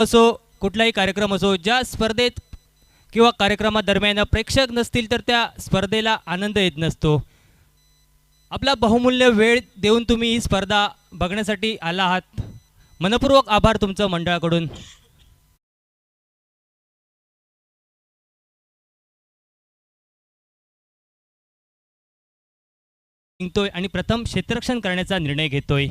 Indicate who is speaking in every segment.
Speaker 1: असो कुठलाही कार्यक्रम असो, ज्या स्पर्धेत किंवा कार्यक्रमादरम्यान प्रेक्षक नसतील तर त्या स्पर्धेला आनंद येत नसतो. आपला बहुमूल्य वेळ देऊन तुम्ही ही स्पर्धा बघण्यासाठी आला आहात. मनपूर्वक आभार तुमचं मंडळाकडून. जिंकतोय आणि प्रथम क्षेत्ररक्षण करण्याचा निर्णय घेतोय.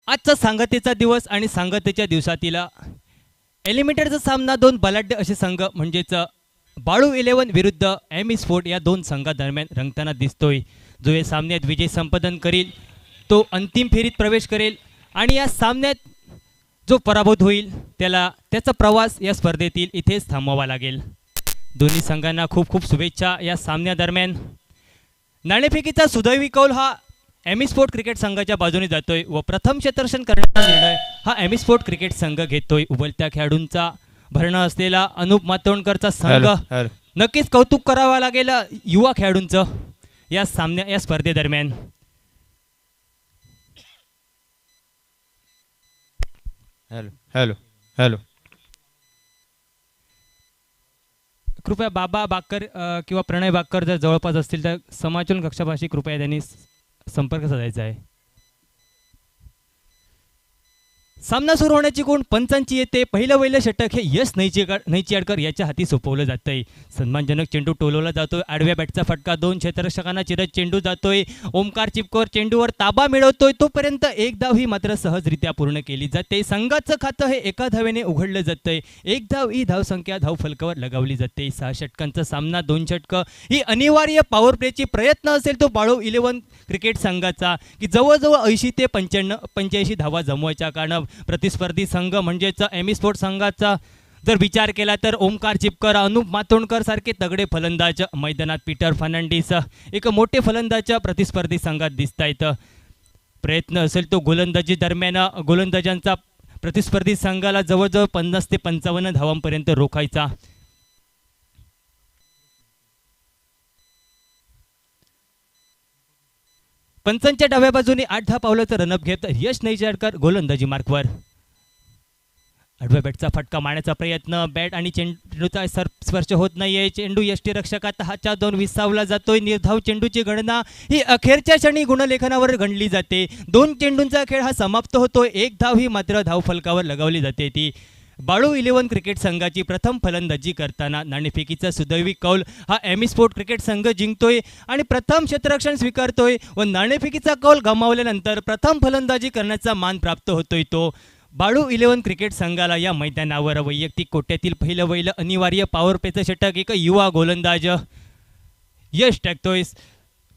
Speaker 1: आजचा सांगतेचा दिवस आणि सांगतेच्या दिवसातील एलिमिनेटरचा सामना दोन बलाढ्य असे संघ म्हणजेच बाळू 11 विरुद्ध एम स्पोर्ट या दोन संघादरम्यान रंगताना दिसतोय. जो या सामन्यात विजय संपादन करील तो अंतिम फेरीत प्रवेश करेल आणि या सामन्यात जो पराभूत होईल त्याला त्याचा प्रवास या स्पर्धेतील इथेच थांबवावा लागेल. दोन्ही संघांना खूप खूप शुभेच्छा या सामन्यादरम्यान. नाणेफेकीचा सुदैवी कौल हा एम स्पोर्ट क्रिकेट संघाच्या बाजूने जातोय व प्रथम क्षेत्ररक्षण करण्याचा निर्णय हा एम स्पोर्ट क्रिकेट संघ घेतोय. उबलत्या खेळाडूंचा भरणा असलेला अनुप मातोंडकरचा संघ नक्कीच कौतुक करावा लागेल युवा खेळाडूंचं या स्पर्धेदरम्यान.
Speaker 2: हॅलो हॅलो हॅलो
Speaker 1: कृपया बाबा बाकर किंवा प्रणय बाकर जर जवळपास असतील तर समाचलन कक्षापाशी कृपया त्यांनी संपर्क साधायचा आहे. सामना सुरू होण्याची गुण पंचांची येते. पहिलं वहिलं षटक हे यश नैचियाडकर याच्या हाती सोपवलं जातंय. सन्मानजनक चेंडू टोलवला जातोय. आडव्या बॅटचा फटका दोन क्षेत्ररक्षकांना चिरत चेंडू जातोय. ओमकार चिपकोर चेंडूवर ताबा मिळवतोय. तोपर्यंत एक धाव ही मात्र सहजरित्या पूर्ण केली जाते. संघाचं खातं हे एका धावेने उघडलं जातंय. एक धाव ही धावसंख्या धावफलकावर लगावली जाते. 6 षटकांचा सामना 2 षटकं ही अनिवार्य पॉवर प्लेची प्रयत्न असेल तो बाळू 11 क्रिकेट संघाचा की जवळजवळ 80 ते 85 धावा जमवायच्या. कारण प्रतिस्पर्धी संघ म्हणजेच एम स्पोर्ट संघाचा जर विचार केला तर ओमकार चिपकर अनुप मातोंडकर सारखे तगडे फलंदाज मैदानात, पीटर फर्नांडिस एक मोठे फलंदाज प्रतिस्पर्धी संघात दिसत आहेत. प्रयत्न असेल तो गोलंदाजी दरम्यान गोलंदाजांचा प्रतिस्पर्धी संघाला जवळजवळ 50 ते 55 धावांपर्यंत रोखायचा. पंचांच्या डाव्या बाजूने 8 धाव पावलाचं रनअप घेत यश नैजाडकर गोलंदाजी मार्कवर. आडव्या बॅटचा फटका मारण्याचा प्रयत्न, बॅट आणि चेंडूचा स्पर्श होत नाहीये. चेंडू यष्टीरक्षकात हातच्या 2 विसावला जातोय. निर्धाव चेंडूची गणना ही अखेरच्या क्षणी गुणलेखनावर गणली जाते. 2 चेंडूंचा खेळ हा समाप्त होतोय. एक धाव ही मात्र धावफलकावर लगावली जाते. ती बाळू 11 क्रिकेट संघाची प्रथम फलंदाजी करताना नाणेफेकीचा सुदैवी कौल हा एम स्पोर्ट क्रिकेट संघ जिंकतोय आणि प्रथम क्षेत्ररक्षण स्वीकारतोय व नाणेफेकीचा कौल गमावल्यानंतर प्रथम फलंदाजी करण्याचा मान प्राप्त होतोय तो बाळू 11 क्रिकेट संघाला. या मैदानावर वैयक्तिक कोट्यातील पहिलं वहिलं अनिवार्य पॉवर प्लेचं षटक एक युवा गोलंदाज यश टाकतोय.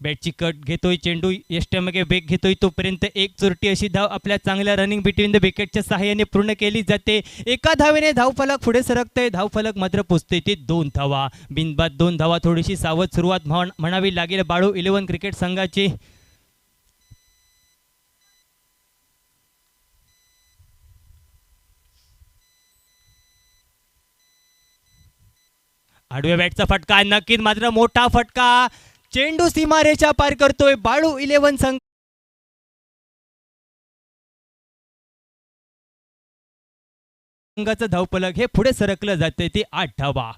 Speaker 1: बॅटची कट घेतोय, चेंडू यष्ट्यामागे वेग घेतोय, तोपर्यंत एक चोरटी अशी धाव आपल्या चांगल्या रनिंग बिटवीन द विकेटच्या सहाय्याने पूर्ण केली जाते. एका धावेने धावफलक पुढे सरकते, धावफलक मात्र पोचते ते 2 धावा. बिनबाद 2 धावा. थोडीशी सावध सुरुवात म्हणावी लागेल बाळू 11 क्रिकेट संघाची. आडव्या बॅटचा फटका, नक्कीच मात्र मोठा फटका. चेंडू सीमारेषा पार करतोय बाळू 11 संघाचं धावफलक हे पुढे सरकलं जाते ते 8 धावा.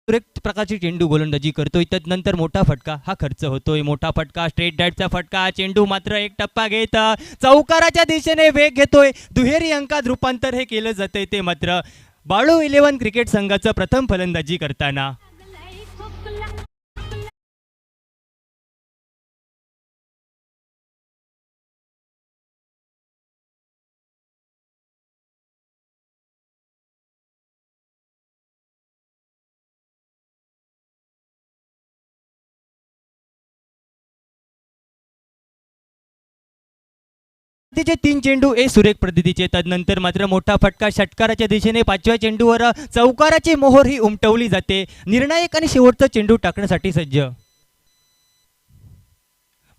Speaker 1: सुरेख प्रकारची चेंडू गोलंदाजी करतोय, त्यानंतर मोठा फटका हा खर्च होतोय. मोठा फटका, स्ट्रेट डॅटचा फटका. चेंडू मात्र एक टप्पा घेत चौकाराच्या दिशेने वेग घेतोय. दुहेरी अंकात रूपांतर हे केलं जातंय ते मात्र बाळू 11 क्रिकेट संघाचं प्रथम फलंदाजी करताना. तिचे 3 चेंडू सुरेख पद्धतीचे. तदनंतर मात्र मोठा फटका षटकाराच्या दिशेने 5व्या चेंडूवर चौकाराची मोहोर ही उमटवली जाते. निर्णायक आणि शेवटचा चेंडू टाकण्यासाठी सज्ज.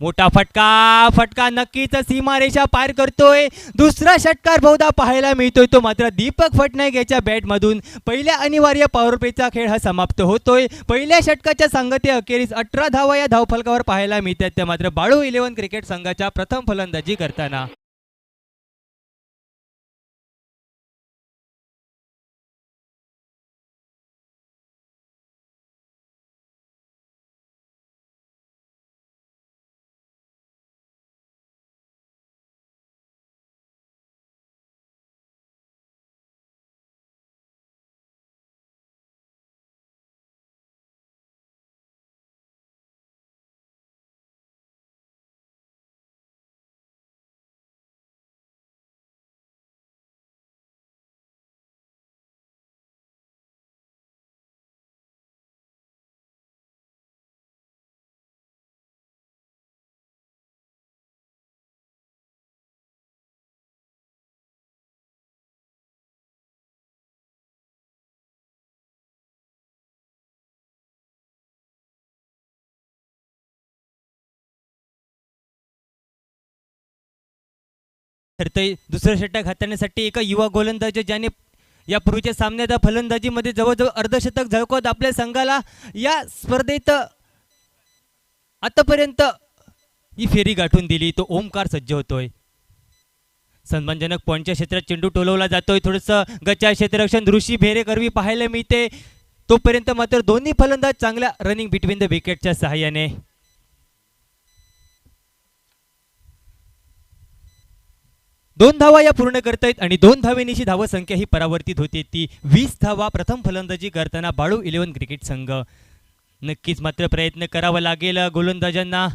Speaker 1: मोठा फटका नक्कीच सीमारेषा पार करतोय. दुसरा षटकार बहुधा पाहायला मिळतोय तो मात्र दीपक फटनायक याच्या बॅटमधून. पहिल्या अनिवार्य पॉवर प्लेचा खेळ हा समाप्त होतोय. पहिल्या षटकाच्या सांगते अखेरीस 18 धावा या धावफलकावर पाहायला मिळतात त्या मात्र बाळू 11 क्रिकेट संघाच्या प्रथम फलंदाजी करताना. ठरतंय दुसरं षटक हाताळण्यासाठी एका युवा गोलंदाज ज्याने यापूर्वीच्या सामन्यात फलंदाजीमध्ये जवळजवळ अर्धशतक झळकवत आपल्या संघाला या स्पर्धेत आतापर्यंत ही फेरी गाठून दिली. तो ओमकार सज्ज होतोय. सन्मानजनक पॉईंटच्या क्षेत्रात चेंडू टोलवला जातोय. थोडंसं गचा क्षेत्ररक्षण ऋषी भेरे करवी पाहायला मिळते. तोपर्यंत मात्र दोन्ही फलंदाज चांगल्या रनिंग बिटवीन द विकेटच्या सहाय्याने. 2 धावा या पूर्ण करतायत आणि 2 धावेनीची धावसंख्या ही परावर्तित होते ती 20 धावा. प्रथम फलंदाजी करताना बाळू 11 क्रिकेट संघ. नक्कीच मात्र प्रयत्न करावा लागेल गोलंदाजांना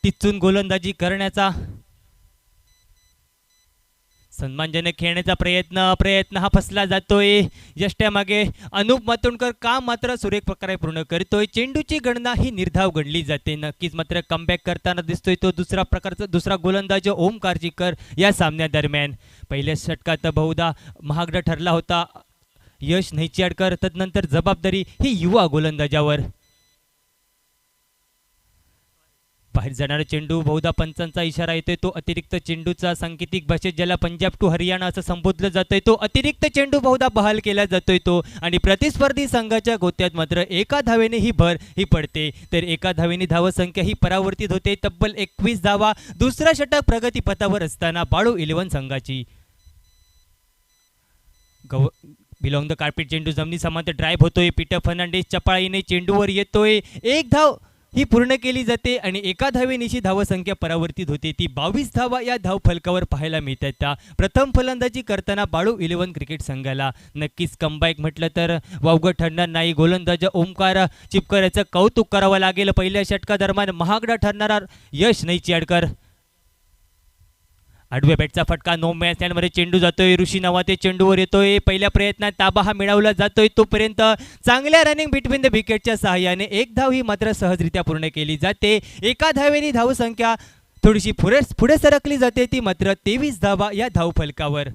Speaker 1: टिचून गोलंदाजी करण्याचा. सन्मानजनक खेळण्याचा प्रयत्न हा फसला जातोय. यष्ट्यामागे अनुप मातोंडकर काम मात्र सुरेख प्रकारे पूर्ण करतोय. चेंडूची गणना ही निर्धाव गणली जाते. नक्कीच मात्र कमबॅक करताना दिसतोय तो दुसरा गोलंदाज ओमकार जिकर या सामन्यादरम्यान. पहिल्या षटकात बहुधा महागडा ठरला होता यश नैचियाडकर. तदनंतर जबाबदारी ही युवा गोलंदाजावर. बाहेर जाणारा चेंडू बहुधा पंचांचा इशारा येतोय. तो अतिरिक्त चेंडूचा सांकेतिक भाषेत ज्याला पंजाब टू हरियाणा असं संबोधलं जातंय तो अतिरिक्त चेंडू बहुधा बहाल केला जातोय तो. आणि प्रतिस्पर्धी संघाच्या गोत्यात मात्र एका धावेने ही भर ही पडते. तर एका धावेने धावसंख्या ही परावर्तित होते. तब्बल 21 धावा दुसरा षटक प्रगतीपथावर असताना बाळू 11 संघाची. बिलॉंग द कार्पेट चेंडू जमिनी समांतर ड्राईव्ह होतोय. पीटर फर्नांडिस चपाळीने चेंडूवर येतोय. एक धाव ही पूर्ण केली जाते आणि एका धावेनिशी धावसंख्या परावर्तित होते. ती 22 धावा या धावफलकावर पाहायला मिळतात. त्या प्रथम फलंदाजी करताना बाळू 11 क्रिकेट संघाला नक्कीच कमबॅक म्हटलं तर वावगं ठरणार नाही. गोलंदाज ओमकार चिपकर याचं कौतुक करावं लागेल. पहिल्या षटकादरम्यान महागडा ठरणारा यश नैचियाडकर. आडव्या बॅटचा फटका नो मॅच मध्ये चेंडू जातोय. ऋषी नावाते चेंडूवर येतोय. पहिल्या प्रयत्नात ताबा हा मिळवला जातोय. तोपर्यंत चांगल्या रनिंग बिटवीन द विकेटच्या सहाय्याने एक धाव ही मात्र सहजरित्या पूर्ण केली जाते. एका धावेने धावसंख्या थोडीशी पुढे सरकली जाते. ती मात्र 23 धावा या धावफलकावर.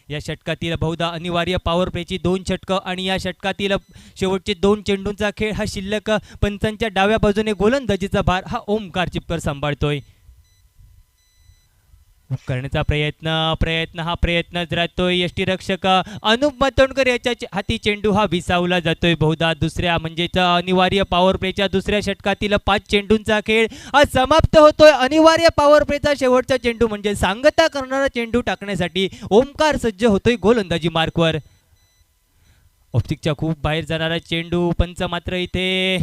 Speaker 1: या षटकातील बहुधा अनिवार्य पॉवर प्लेची 2 षटकं आणि या षटकातील शेवटचे 2 चेंडूंचा खेळ हा शिल्लक पंचांच्या डाव्या बाजूने गोलंदाजीचा भार हा ओमकार चिपकर सांभाळतोय. करण्याचा प्रयत्न राहतोय. यष्टीरक्षक अनुप मातोंडकर याच्या हाती चेंडू हा विसावला जातोय. बहुधा दुसऱ्या म्हणजेच अनिवार्य पॉवर प्लेच्या दुसऱ्या षटकातील 5 चेंडूंचा खेळ हा समाप्त होतोय. अनिवार्य पॉवर प्लेचा शेवटचा चेंडू म्हणजे सांगता करणारा चेंडू टाकण्यासाठी ओमकार सज्ज होतोय गोलंदाजी मार्कवर. ऑप्टिकच्या खूप बाहेर जाणारा चेंडू. पंच मात्र इथे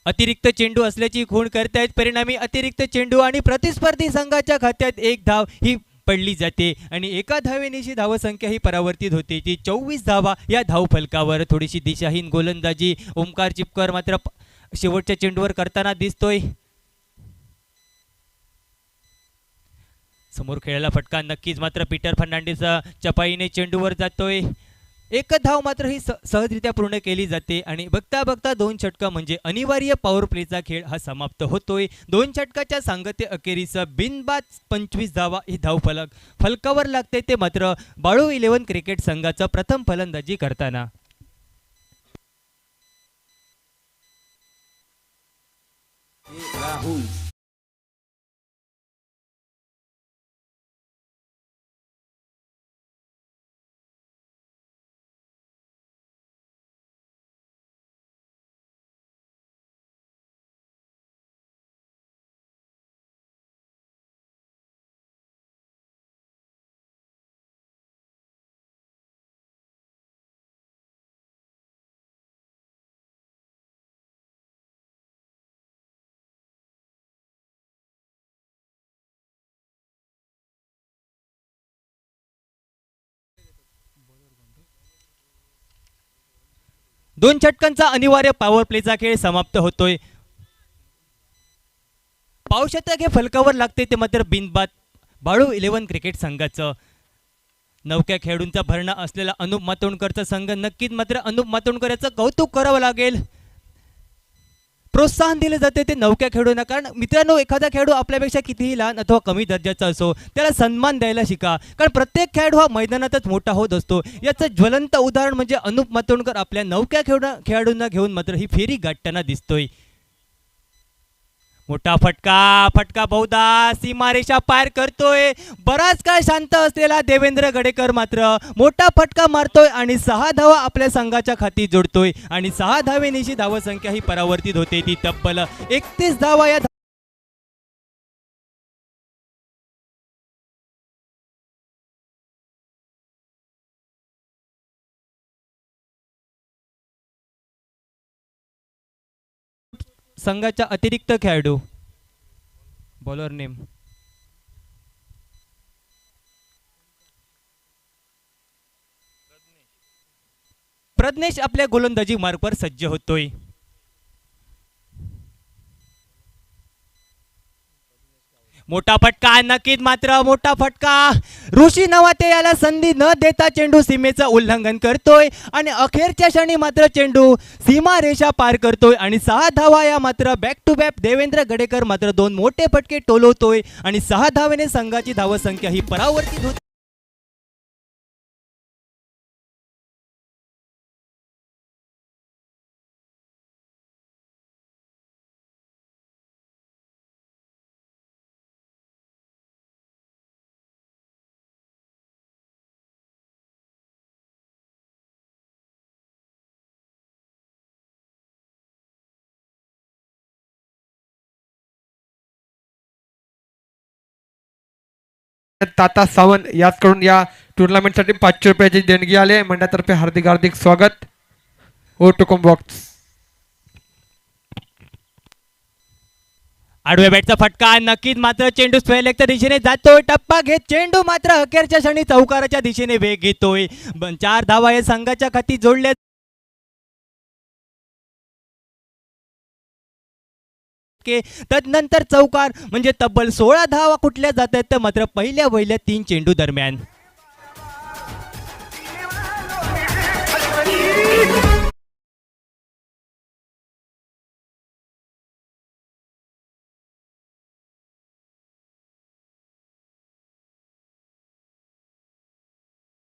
Speaker 1: अतिरिक्त चेंडू असल्याची खूण करतायत. परिणामी अतिरिक्त चेंडू आणि प्रतिस्पर्धी संघाच्या खात्यात 1 धाव ही पडली जाते आणि एका धावेनिशी धावसंख्या ही परावर्तित होते. ती 24 धावा या धावफलकावर. थोडीशी दिशाहीन गोलंदाजी ओमकार चिपकर मात्र शेवटच्या चेंडूवर करताना दिसतोय. समोर खेळायला फटका नक्कीच मात्र पीटर फर्नांडिस चपाईने चेंडूवर जातोय. एक धाव मात्र ही सहजरित्या पूर्ण केली जाते आणि बघता बघता 2 षटकं म्हणजे अनिवार्य पॉवर प्लेचा खेळ हा समाप्त होतोय. 2 षटकाच्या सांगते अखेरीस बिनबाद 25 धावा ही फलकावर लागते. ते मात्र बाळू 11 क्रिकेट संघाचं प्रथम फलंदाजी करताना.
Speaker 3: राहुल
Speaker 1: 2 षटकांचा अनिवार्य पॉवर प्लेचा खेळ समाप्त होतोय. पावशतक हे फलकावर लागते. ते मात्र बिनबाद बाळू 11 क्रिकेट संघाचं. नवक्या खेळाडूंचा भरणा असलेला अनुप मातोंडकरचा संघ. नक्कीच मात्र अनुप मातोंडकर याचं कौतुक करावं लागेल. प्रोत्साहन दिले जाते ते नवक्या खेळाडूंना. कारण मित्रांनो, एखादा खेळाडू आपल्यापेक्षा कितीही लहान अथवा कमी दर्जाचा असो त्याला सन्मान द्यायला शिका. कारण प्रत्येक खेळाडू हा मैदानातच मोठा होत असतो. याचं ज्वलंत उदाहरण म्हणजे अनुप मातोंडकर आपल्या नवक्या खेळाडूंना घेऊन मात्र ही फेरी गाठताना दिसतोय. मोठा फटका बहुधा सीमारेषा पार करतोय. बराच काळ शांत असलेला देवेंद्र गडेकर मात्र मोठा फटका मारतोय आणि 6 धावा आपल्या संघाच्या खाती जोडतोय आणि 6 धावेनिशी धावसंख्या ही परावर्तित होते. ती तब्बल 31 धावा या संघाचा अतिरिक्त खेळाडू. बॉलर नेम प्रज्ञेश आपल्या गोलंदाजी मार्कवर सज्ज होतोय. मोठा फटका. नक्कीच मात्र मोठा फटका. ऋषी नवाते याला संधी न देता चेंडू सीमेचं उल्लंघन करतोय आणि अखेरच्या क्षणी मात्र चेंडू सीमारेषा पार करतोय आणि 6 धावा या मात्र back to back Devendra Gadekar मात्र 2 मोठे फटके टोलवतोय आणि 6 धावेने संघाची धावसंख्या ही परावर्तित होते.
Speaker 4: ताता सावंत याचकडून या टुर्नामेंटसाठी 500 रुपयाची देणगी आले. मंडळातर्फे हार्दिक स्वागत. O to comm box.
Speaker 1: आडव्या बॅटचा फटका नक्कीच मात्र चेंडू स्क्वेअर दिशेने जातोय. टप्पा घेत चेंडू मात्र अखेरच्या क्षणी चौकाराच्या दिशेने वेग घेतोय. 4 धावा या संघाच्या खाती जोडल्या. तदनंतर चौकार म्हणजे तब्बल 16 धावा कुठल्या जात आहेत मात्र पहिल्या 3 चेंडू दरम्यान.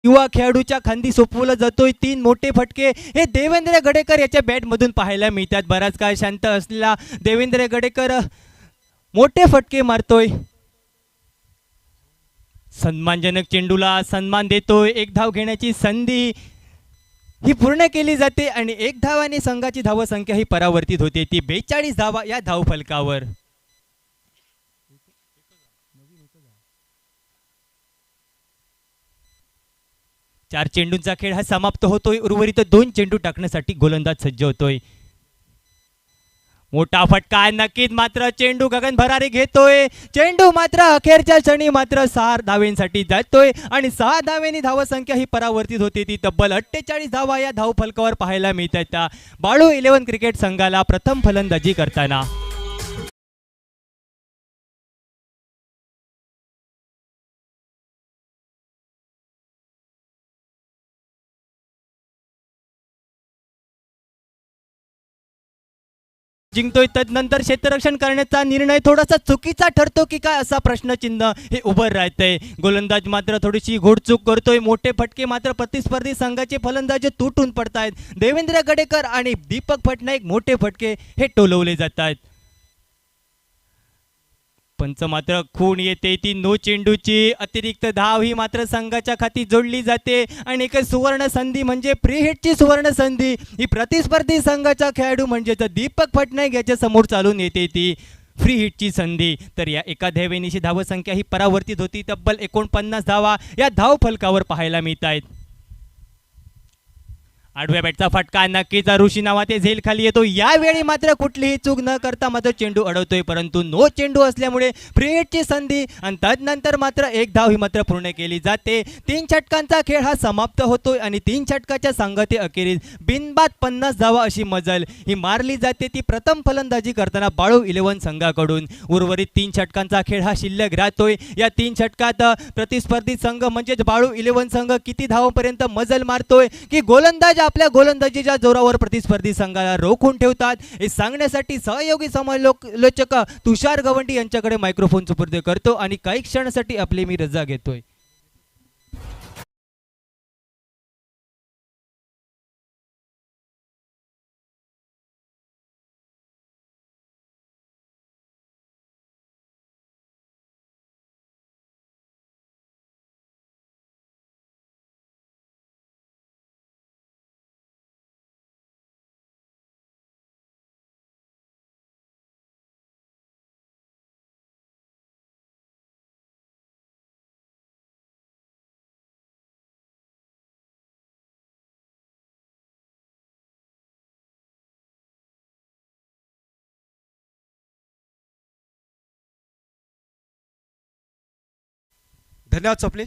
Speaker 1: युवा खेळाडूच्या खांदी सोपवलं जातोय 3 मोठे फटके हे देवेंद्र गडेकर याच्या बॅटमधून पाहायला मिळतात. बराच काळ शांत असलेला देवेंद्र गडेकर मोठे फटके मारतोय. सन्मानजनक चेंडूला सन्मान देतोय. 1 धाव घेण्याची संधी ही पूर्ण केली जाते आणि 1 धावाने संघाची धावसंख्या ही परावर्तित होते. ती 42 धावा या धावफलकावर. 4 चेंडूंचा खेळ हा समाप्त होतोय. उर्वरित 2 चेंडू टाकण्यासाठी गोलंदाज सज्ज होतोय. मोठा फटका नक्कीच मात्र चेंडू गगन भरारी घेतोय. चेंडू मात्र अखेरच्या क्षणी मात्र 6 धावेंसाठी जातोय आणि 6 धावेंनी धावसंख्या ही परावर्तित होते. ती तब्बल 48 धावा या धावफलकावर पाहायला मिळतात. बाळू 11 क्रिकेट संघाला प्रथम फलंदाजी करताना. जिंकतोय. तदनंतर क्षेत्ररक्षण करण्याचा निर्णय थोडासा चुकीचा ठरतो की काय असा प्रश्नचिन्ह हे उभं राहतंय. गोलंदाज मात्र थोडीशी घोडचूक करतोय. मोठे फटके मात्र प्रतिस्पर्धी संघाचे फलंदाज तुटून पडतायत. देवेंद्र गडेकर आणि दीपक पटनाईक मोठे फटके हे टोलवले जात आहेत. पंच मात्र खूण येते ती नो चेंडूची. अतिरिक्त धाव ही मात्र संघाच्या खाती जोडली जाते आणि एक सुवर्ण संधी म्हणजे फ्री हिटची सुवर्ण संधी ही प्रतिस्पर्धी संघाचा खेळाडू म्हणजेच दीपक पटनाईक याच्या समोर चालून येते. ती फ्री हिटची संधी. तर या एका धावेनिशी धावसंख्या ही परावर्तित होती. तब्बल 49 धावा या धावफलकावर पाहायला मिळत आहेत. आडव्या बॅटचा फटका नक्कीच ऋषी नावाचे झेल खाली येतो. यावेळी मात्र कुठलीही चूक न करता मात्र चेंडू अडवतोय. परंतु नो चेंडू असल्यामुळे फ्री हिटची संधी आणि तदनंतर मात्र 1 धाव ही मात्र पूर्ण केली जाते. 3 षटकांचा खेळ हा समाप्त होतोय आणि 3 षटकाच्या संघाते अखेरीस बिनबाद 50 धावा अशी मजल ही मारली जाते. ती प्रथम फलंदाजी करताना बाळू 11 संघाकडून. उर्वरित 3 षटकांचा खेळ हा शिल्लक राहतोय. या 3 षटकात प्रतिस्पर्धी संघ म्हणजेच बाळू 11 संघ किती धावांपर्यंत मजल मारतोय की गोलंदाज आपल्या गोलंदाजीच्या जोरावर प्रतिस्पर्धी संघाला रोखून ठेवतात हे सांगण्यासाठी सहयोगी समालोचक तुषार गवंडी यांच्याकडे मायक्रोफोन सुपूर्द करतो आणि काही क्षणासाठी आपली मी रजा घेतोय.
Speaker 3: धन्यवाद स्वप्निल.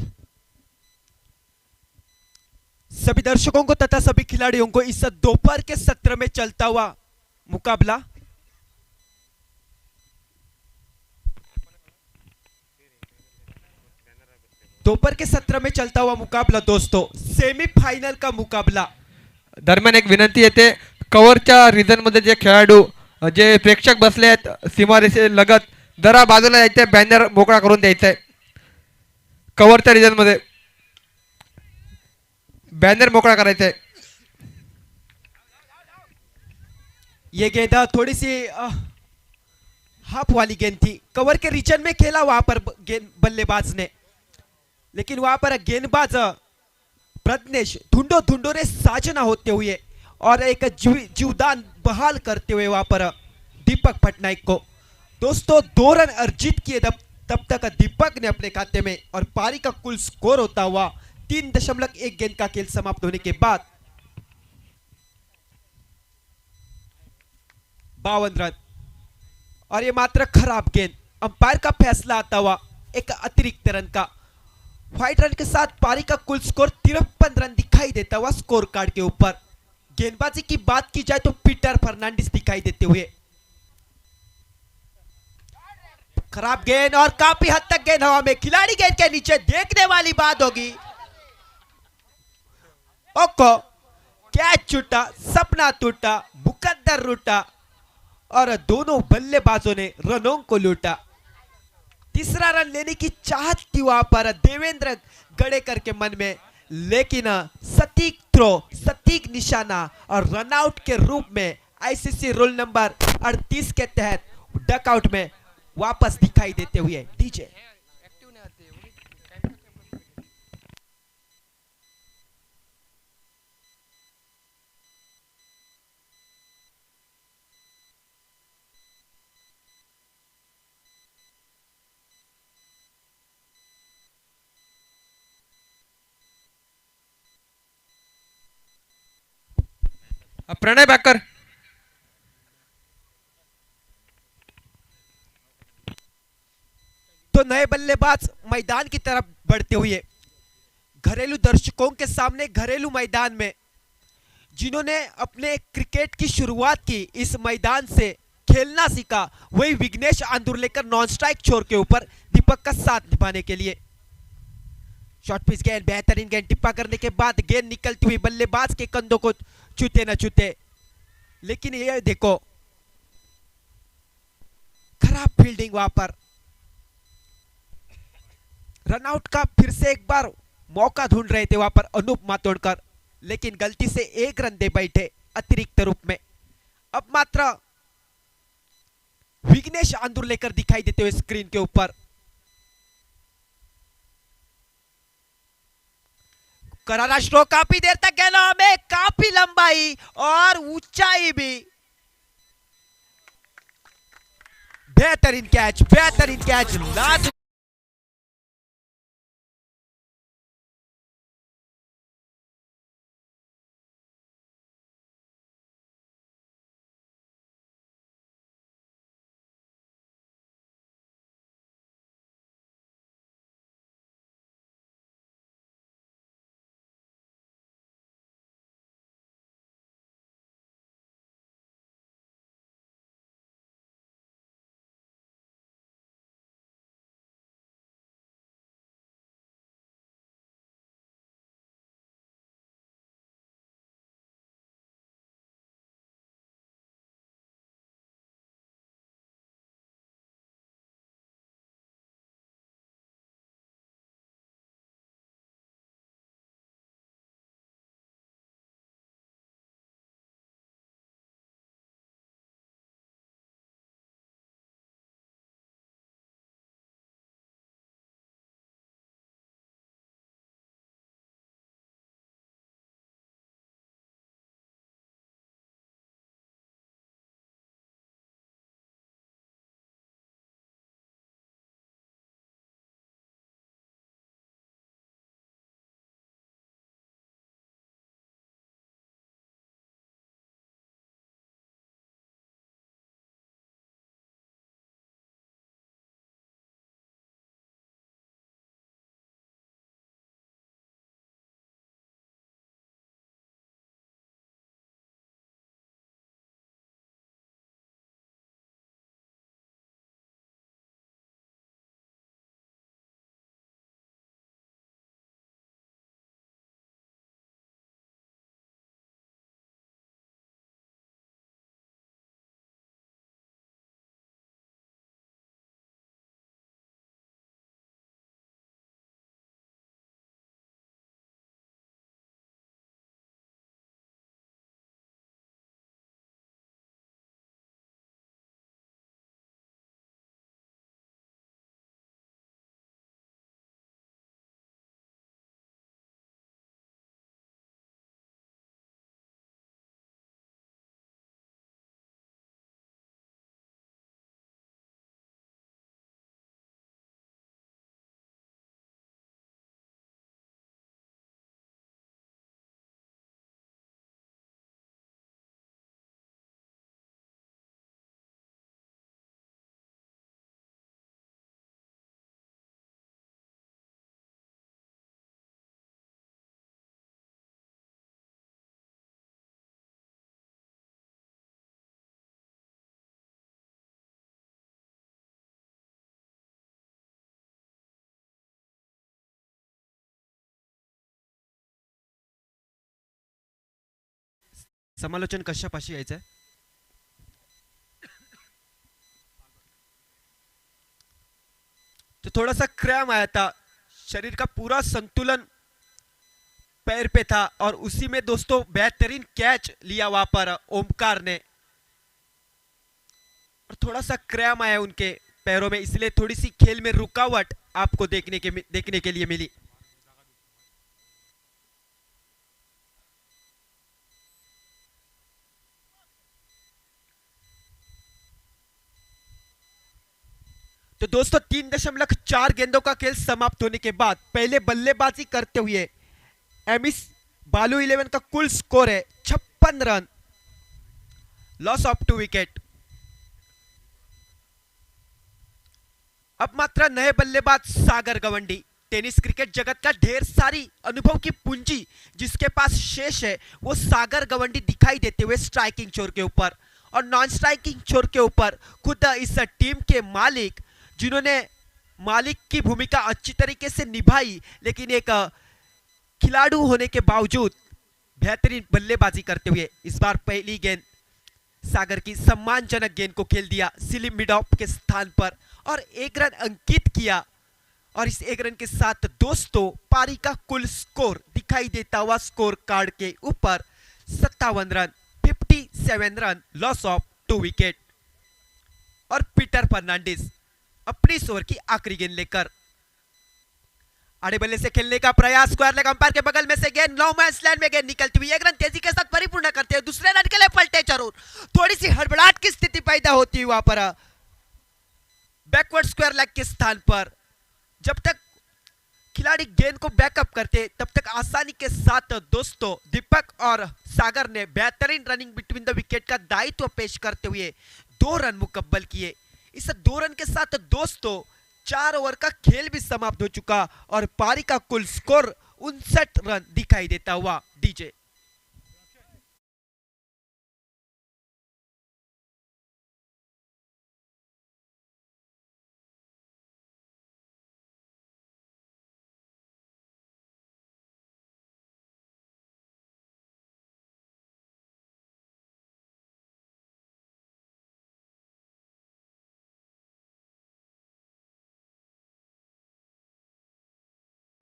Speaker 3: सभी दर्शकों को तथा सभी खिलाड़ियों को इस दोपहर के सत्र में चलता हुआ मुकाबला दोस्तों सेमीफाइनल का मुकाबला.
Speaker 4: दरम्यान एक विनंती येते. कव्हरच्या रिजन मध्ये जे खेळाडू जे प्रेक्षक बसले आहेत सीमारेषे लगत जरा बाजूला यायचे. बॅनर मोकळा करून द्यायचा आहे. कव्हरच्या रिजन मध्ये बॅनर मोकळा करायचा है.
Speaker 3: ये गेंद थोड़ी सी हाफ वाली गेंद थी. कवर के रीजन में खेला वहां पर गेंद बल्लेबाज ने, लेकिन वहां पर गेंदबाज प्रज्ञेश ढूंढो रे साजना होते हुए और एक जीवदान बहाल करते हुए वहां पर दीपक पटनायक को दोस्तों 2 रन अर्जित किए. तब तक दीपक ने अपने खाते में और पारी का कुल स्कोर होता हुआ 3.1 गेंद का खेल समाप्त होने के बाद 52 रन। और ये मात्र खराब गेंद, अंपायर का फैसला आता हुआ एक अतिरिक्त रन का। व्हाइट रन के साथ पारी का कुल स्कोर 53 रन दिखाई देता हुआ स्कोर कार्ड के ऊपर। गेंदबाजी की बात की जाए तो पीटर फर्नांडिस दिखाई देते हुए। खराब गेंद और काफी हद तक गेंद हवा में, खिलाड़ी गेंद के नीचे, देखने वाली बात होगी। ओको, कैच छूटा, सपना टूटा, मुकद्दर रूटा और दोनों बल्लेबाजों ने रनों को लूटा। तीसरा रन लेने की चाहत थी वहां पर देवेंद्र गड़ेकर के मन में, लेकिन सटीक थ्रो, सटीक निशाना और रनआउट के रूप में आईसीसी रूल नंबर 38 के तहत डकआउट में वापस दिखाई देते हुए डीजे।
Speaker 4: प्रणय बैकर।
Speaker 3: तो नए बल्लेबाज मैदान की तरफ बढ़ते हुए घरेलू दर्शकों के सामने घरेलू मैदान में जिन्होंने अपने क्रिकेट की शुरुआत की, इस मैदान से खेलना सीखा, वही विघ्नेश आंदुरलेकर नॉन स्ट्राइक छोर के ऊपर दीपक का साथ निभाने के लिए। शॉर्ट पिच गेंद, बेहतरीन गेंद, टिप्पा करने के बाद गेंद निकलती हुई बल्लेबाज के कंधों को छूते न छूते, लेकिन ये देखो खराब फील्डिंग वहां पर। रनआउट का फिर से एक बार मौका ढूंढ रहे थे वहां पर अनूप मातोड़कर, लेकिन गलती से एक रन दे बैठे अतिरिक्त रूप में। अब मात्र विघ्नेश आंदुरलेकर दिखाई देते हुए स्क्रीन के ऊपर। करारा स्ट्रोक, काफी देर तक गेंद में, काफी लंबाई और ऊंचाई भी। बेहतरीन कैच लाजवाब। समालोचन कशापाशी यायचंय? तो थोड़ा सा क्रैम आया था, शरीर का पूरा संतुलन पैर पे था और उसी में दोस्तों बेहतरीन कैच लिया वहां पर ओमकार ने, और थोड़ा सा क्रैम आया उनके पैरों में, इसलिए थोड़ी सी खेल में रुकावट आपको देखने के लिए मिली। तो दोस्तों 3.4 गेंदों का खेल समाप्त होने के बाद पहले बल्लेबाजी करते हुए एमिस बालू 11 का कुल स्कोर है 56 रन, लॉस ऑफ 2 विकेट। अब मात्र नए बल्लेबाज सागर गवंडी, टेनिस क्रिकेट जगत का ढेर सारी अनुभव की पूंजी जिसके पास शेष है, वो सागर गवंडी दिखाई देते हुए स्ट्राइकिंग छोर के ऊपर और नॉन स्ट्राइकिंग छोर के ऊपर खुद इस टीम के मालिक, जिन्होंने मालिक की भूमिका अच्छी तरीके से निभाई, लेकिन एक खिलाड़ू होने के बावजूद बेहतरीन बल्लेबाजी करते हुए इस बार पहली गेंद सागर की सम्मानजनक गेंद को खेल दिया सिलिम मिड ऑफ के स्थान पर और 1 रन अंकित किया। और इस 1 रन के साथ दोस्तों पारी का कुल स्कोर दिखाई देता हुआ स्कोर कार्ड के ऊपर 57 run, 57 run, loss of 2 wicket. और पीटर फर्नांडिस अपनी इस ओवर की आखिरी गेंद लेकर आड़े बल्ले से खेलने का प्रयास, स्क्वायर लेग अंपायर के बगल में से गेंद नो मैंस लैंड में गेंद निकलती हुई 1 रन तेजी के साथ परिपूर्ण करते हुए दूसरे रन के लिए पलटे जरूर, थोड़ी सी हड़बड़ाहट की स्थिति पैदा होती हुई वहां पर बैकवर्ड स्क्वायर लेग के स्थान पर। जब तक खिलाड़ी गेंद को बैकअप करते तब तक आसानी के साथ दोस्तों दीपक और सागर ने बेहतरीन रनिंग बिटवीन द विकेट का दायित्व पेश करते हुए 2 रन मुकब्बल किए। इस 2 रन के साथ दोस्तों 4 ओवर का खेल भी समाप्त हो चुका और पारी का कुल स्कोर 59 रन दिखाई देता हुआ। डीजे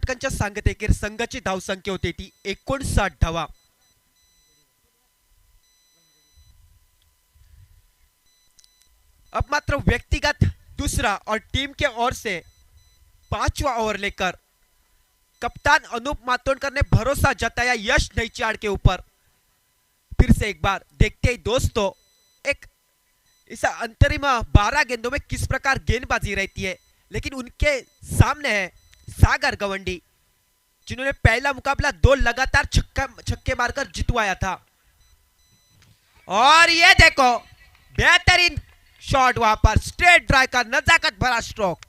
Speaker 3: षटकांच्या सांगतेकीर संघाची धावसंख्या होती ती 59 धावा। अब मात्र व्यक्तिगत दूसरा और टीम के ओर से 5वां ओवर लेकर कप्तान अनूप मातोंडकर ने भरोसा जताया यश नैचाड़ के ऊपर। फिर से एक बार देखते ही दोस्तों एक इस अंतरिम 12 गेंदों में किस प्रकार गेंदबाजी रहती है, लेकिन उनके सामने है सागर गवंडी, जिन्होंने पहला मुकाबला 2 लगातार छक्के मारकर जितवाया था। और ये देखो बेहतरीन शॉट वहां पर, स्ट्रेट ड्राइव का नजाकत भरा स्ट्रोक।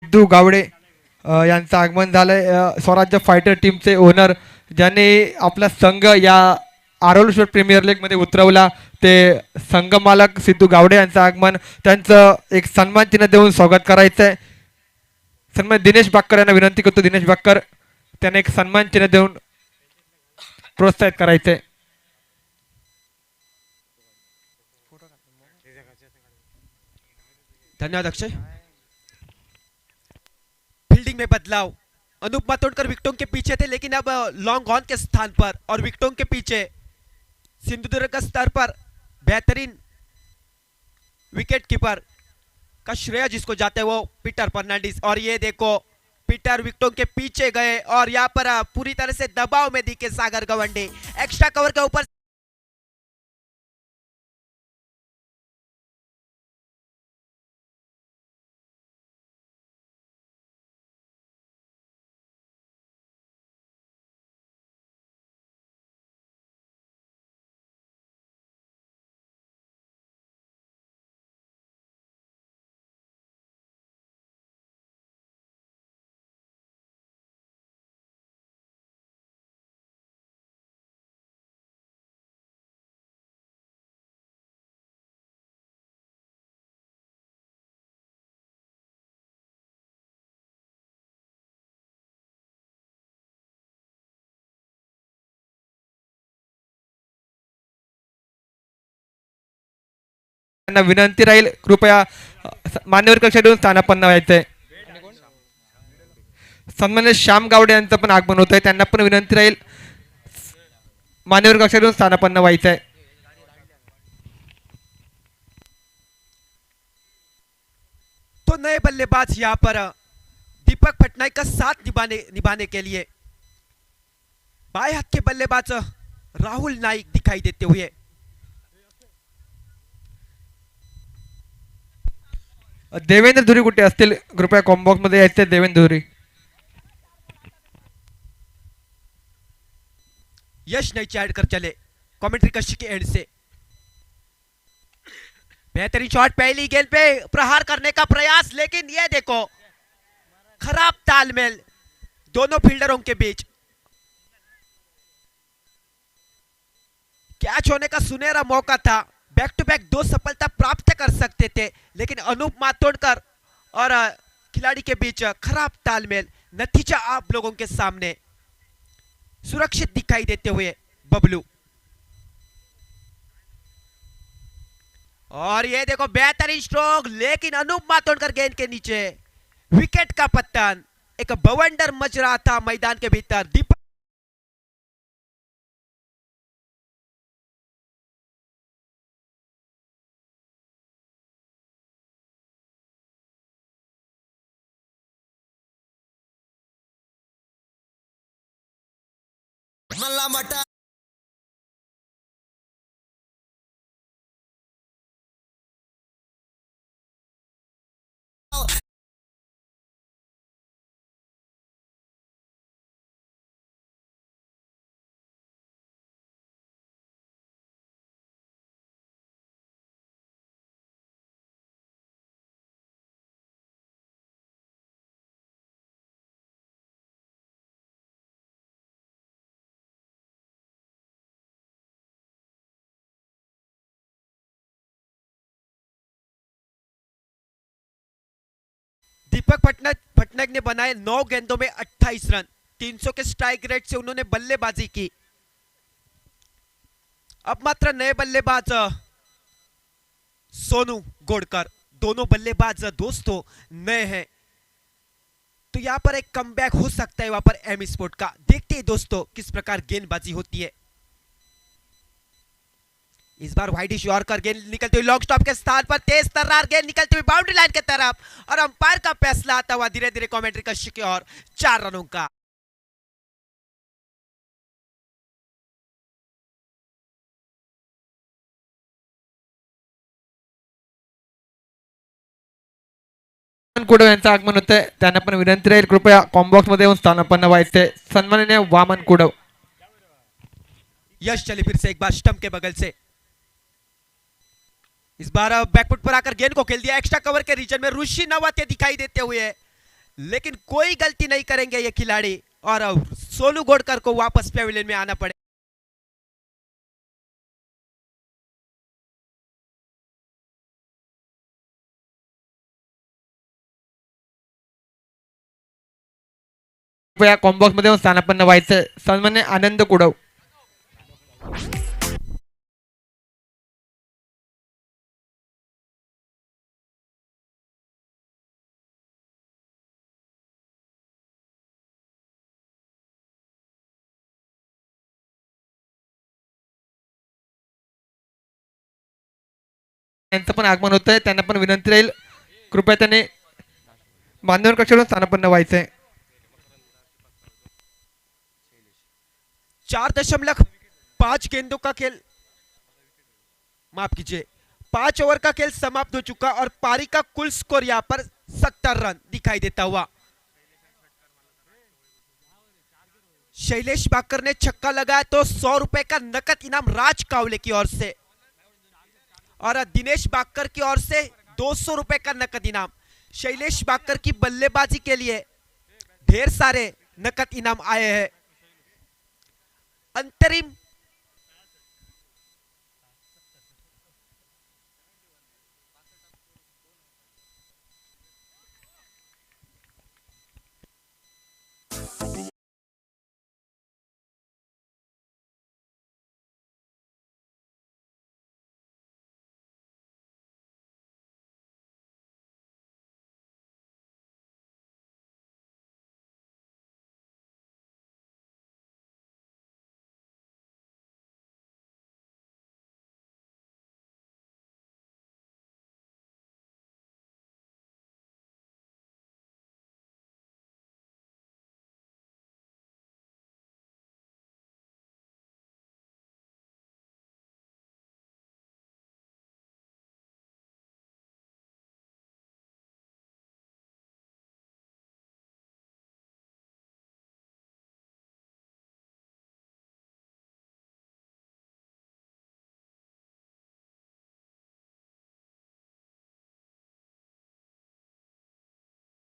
Speaker 4: सिद्धू गावडे यांचं आगमन झालंय, स्वराज्य फायटर टीमचे ओनर, ज्यांनी आपला संघ या आरोलेश्वर प्रीमियर लीग मध्ये उतरवला, ते संघ मालक सिद्धू गावडे यांचं आगमन, त्यांचं एक सन्मान चिन्ह देऊन स्वागत करायचंय। सन्मान दिनेश बाक्कर यांना विनंती करतो, दिनेश बाक्कर त्यांना एक सन्मान चिन्ह देऊन प्रोत्साहित करायचंय।
Speaker 3: धन्यवाद अक्षय। फील्डिंग में बदलाव, अनूप मातोंडकर विकेटों के पीछे थे लेकिन अब लॉन्ग ऑन के स्थान पर और विकेटों के पीछे सिंधुदुर्ग का स्तर पर बेहतरीन विकेट कीपर का श्रेय जिसको जाते हैं वो पीटर फर्नांडिस। और ये देखो पीटर विकेटों के पीछे गए और यहाँ पर पूरी तरह से दबाव में दिखे सागर गवंडी, एक्स्ट्रा कवर के ऊपर
Speaker 4: त्यांना विनंती राहील कृपया मान्यवर कक्षातून स्थानापन्न व्हायचंय. सन्मान्य श्याम गावडे यांचं पण आगमन होत आहे. त्यांना पण विनंती राहील मान्यवर कक्षातून स्थानापन्न व्हायचंय.
Speaker 3: तो नए बल्लेबाज यहाँ पर दीपक पटनायक का साथ निभाने के लिए बाएं हाथ के बल्लेबाज राहुल नाइक दिखाई देते हुए.
Speaker 4: देवेंद्र धुरी कुठे असतील कृपया कॉम्बॉक्स मध्ये यायचे. देवेंद्र धुरी.
Speaker 3: यश नहीं चैट कर चले कमेंट्री कश्यप के एंड से. बेहतरीन शॉट, पहली गेंद पे प्रहार करने का प्रयास, लेकिन ये देखो खराब तालमेल दोनों फील्डरों के बीच. कैच होने का सुनहरा मौका था. बैक टू बैक 2 सफलता प्राप्त कर सकते थे, लेकिन अनूप मातोंडकर और खिलाड़ी के बीच खराब तालमेल. नतीजा आप लोगों के सामने सुरक्षित दिखाई देते हुए बबलू. और ये देखो बेहतरीन स्ट्रोक, लेकिन अनूप मातोंडकर गेंद के नीचे. विकेट का पतन. एक बवंडर मच रहा था मैदान के भीतर. दीपक दीपक पटनायक ने बनाए 9 गेंदों में 28 रन. 300 के स्ट्राइक रेट से उन्होंने बल्लेबाजी की. अब मात्र नए बल्लेबाज सोनू गोड़कर. दोनों बल्लेबाज दोस्तों नए हैं, तो यहां पर एक कमबैक हो सकता है वहां पर एमी स्पोर्ट का. देखते हैं दोस्तों किस प्रकार गेंदबाजी होती है. इस बार वाइडिश यॉर्कर गेंद निकलते हुए लॉन्ग स्टॉप के स्थान पर तेज तर्रार गेंद निकलते हुए बाउंड्री लाइन की तरफ, और अंपायर का फैसला आता हुआ धीरे धीरे कमेंट्री कक्ष की ओर. 4 रनों का.
Speaker 4: कुडव यांचं आगमन होत आहे. त्यांना पण विनंती राहील कृपया कॉम्बॉक्स मध्ये येऊन स्थानापन्न व्हायचे. सन्माननीय वामन कुडव.
Speaker 3: यश चले फिर से एक बार स्टंप के बगल से. इस बार बैकफुट पर आकर गेंद को खेल दिया. एक्स्ट्रा कवर के रीजन में ऋषि नवाते दिखाई देते हुए, लेकिन कोई गलती नहीं करेंगे ये खिलाड़ी, और सोनू गोड़कर को वापस पेविलियन में आना पड़े.
Speaker 4: कृपया कॉम्बॉक्स मध्ये येऊन स्थानापन्न व्हायचे. सन्माननीय आनंद कुडव. यांचं पण आगमन होत आहे. त्यांना पण विनंती राहील कृपया त्याने मान्यवर कक्षातून स्थानापन्न व्हायचंय.
Speaker 3: 4.5 गेंदों का खेल, माफ कीजिए, 5 ओवर का खेल समाप्त हो चुका, और पारी का कुल स्कोर यहां पर 70 रन दिखाई देता हुआ. शैलेश बाकर ने छक्का लगाया तो 100 रुपए का नकद इनाम राज कावले की ओर से, और दिनेश बाकर की ओर से 200 रुपए का नकद इनाम. शैलेश बाकर की बल्लेबाजी के लिए ढेर सारे नकद इनाम आए हैं. अंतरिम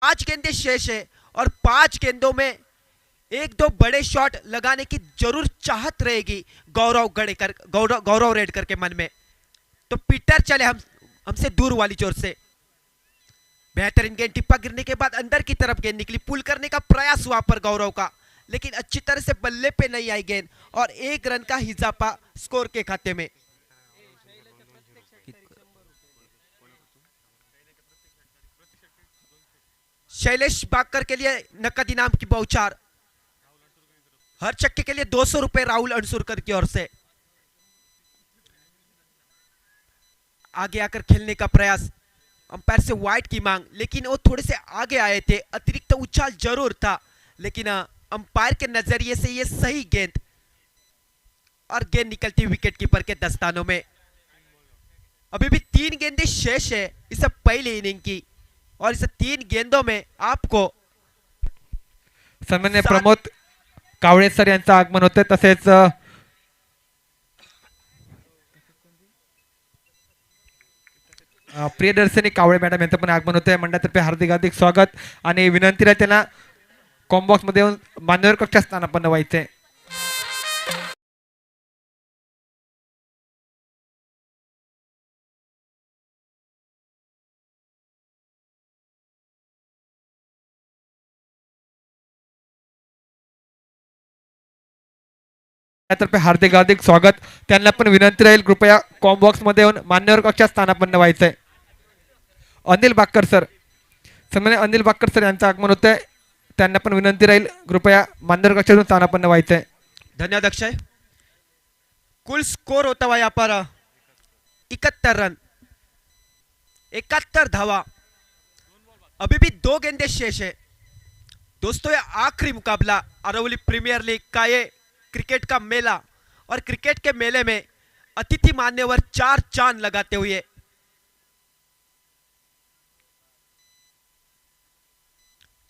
Speaker 3: 5 गेंदें शेष है और 5 गेंदों में एक दो बड़े शॉट लगाने की जरूर चाहत रहेगी गौरव रेडकर के मन में। तो पीटर चले हमसे दूर वाली जोर से। बेहतरीन गेंद टिप्पा गिरने के बाद अंदर की तरफ गेंद निकली, पुल करने का प्रयास हुआ पर गौरव का, लेकिन अच्छी तरह से बल्ले पे नहीं आई गेंद और 1 रन का इजाफा स्कोर के खाते में। शैलेश बाकर के लिए नकद इनाम की बौछार, हर चक्के के लिए 200 रुपए राहुल अनसुरकर की ओर से। आगे आकर खेलने का प्रयास, अंपायर से वाइड की मांग, लेकिन वो थोड़े से आगे आए थे, अतिरिक्त उछाल जरूर था, लेकिन अंपायर के नजरिए से ये सही गेंद और गेंद निकलती विकेट कीपर के दस्तानों में। अभी भी 3 गेंदें शेष है इस पहली इनिंग की और इस 3 गेंदों में आपको
Speaker 4: सन्माननीय प्रमोद कावळे सर यांचं आगमन होते, तसेच प्रियदर्शनी कावळे मॅडम यांचं पण आगमन होते। मंडळातर्फे हार्दिक हार्दिक स्वागत आणि विनंती आहे त्यांना कॉम्बॉक्स मध्ये येऊन मान्यवर कक्षात स्थानापन्न व्हायचे। तर्फे हार्दिक हार्दिक स्वागत, त्यांना पण विनंती राहील कृपया कॉम्बॉक्स मध्ये येऊन मान्यवर कक्षात स्थानापन्न व्हायचंय। अनिल बाक्कर सर, सन्माननीय अनिल बाक्कर सर यांचं आगमन होतंय, त्यांना पण विनंती राहील कृपया मान्यवर कक्षातून स्थानापन्न व्हायचंय।
Speaker 3: धन्यवाद अक्षय। कुल स्कोर होता हुआ यहाँ पर 71 रन, 71 धावा, अभी भी 2 गेंदें शेष है। दोस्तों ये आखिरी मुकाबला अरवली प्रीमियर लीग का ये क्रिकेट का मेला, और क्रिकेट के मेले में अतिथि मान्यवर 4 चांद लगाते हुए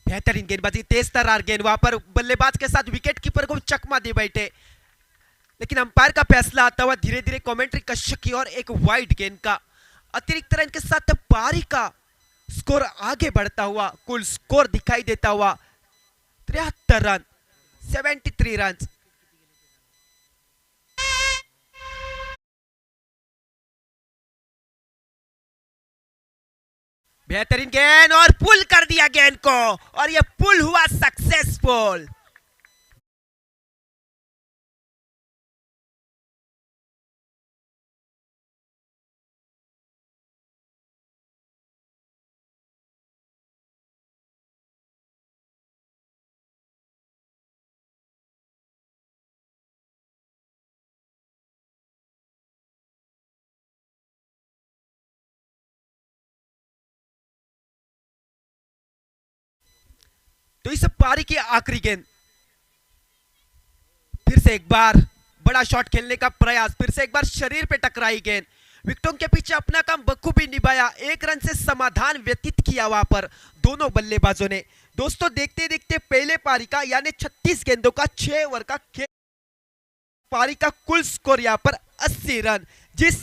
Speaker 3: बेहतरीन गेंदबाजी, तेज तर्रार गेंद, वहां पर बल्लेबाज के साथ विकेट कीपर को चकमा दे बैठे, लेकिन अंपायर का फैसला आता हुआ धीरे धीरे कमेंट्री कक्ष की और एक वाइड गेंद का अतिरिक्त रन के साथ पारी का स्कोर आगे बढ़ता हुआ, कुल स्कोर दिखाई देता हुआ 73 रन, 73 रन। बेहतरीन गेंद और पुल कर दिया गेंद को और यह पुल हुआ सक्सेसफुल। तो इस पारी की आखिरी गेंद, फिर से एक बार बड़ा शॉट खेलने का प्रयास, फिर से एक बार शरीर पे टकराई गेंद, विकेटों के पीछे अपना काम बखूबी निभाया, 1 रन से समाधान व्यतीत किया वहां पर दोनों बल्लेबाजों ने। दोस्तों देखते देखते पहले पारी का यानी 36 गेंदों का 6 ओवर का खेल, पारी का कुल स्कोर यहां पर 80 रन। जिस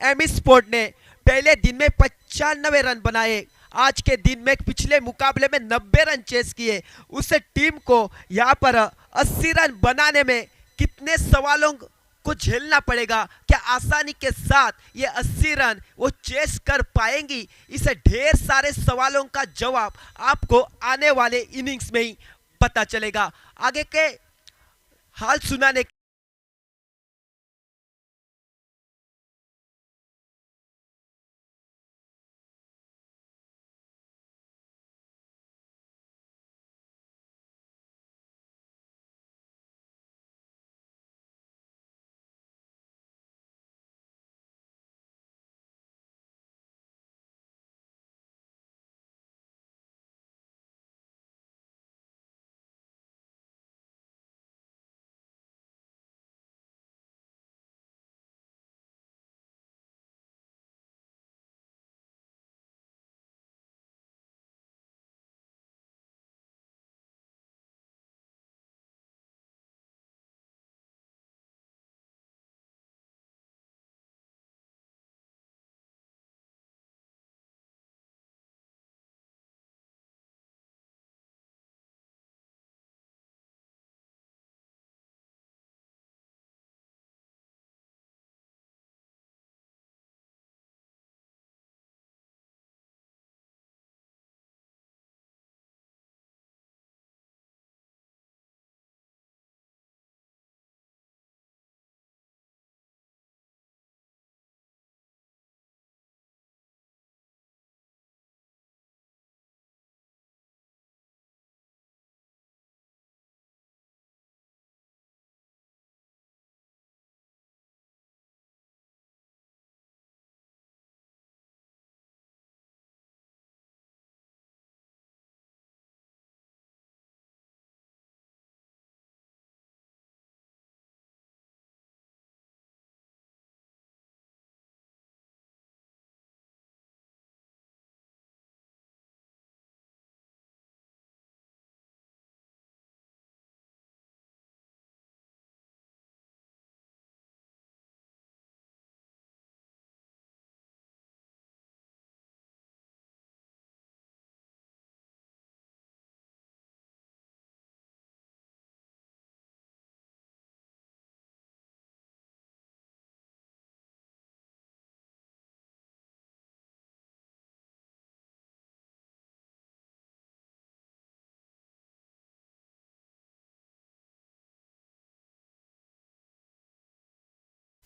Speaker 3: एमी स्पोर्ट ने पहले दिन में 95 रन बनाए, आज के दिन में पिछले मुकाबले में 90 रन चेस किए, उस टीम को यहां पर 80 रन बनाने में कितने सवालों को झेलना पड़ेगा, क्या आसानी के साथ ये 80 रन वो चेस कर पाएंगी? इस ढेर सारे सवालों का जवाब आपको आने वाले इनिंग्स में ही पता चलेगा। आगे के हाल सुनाने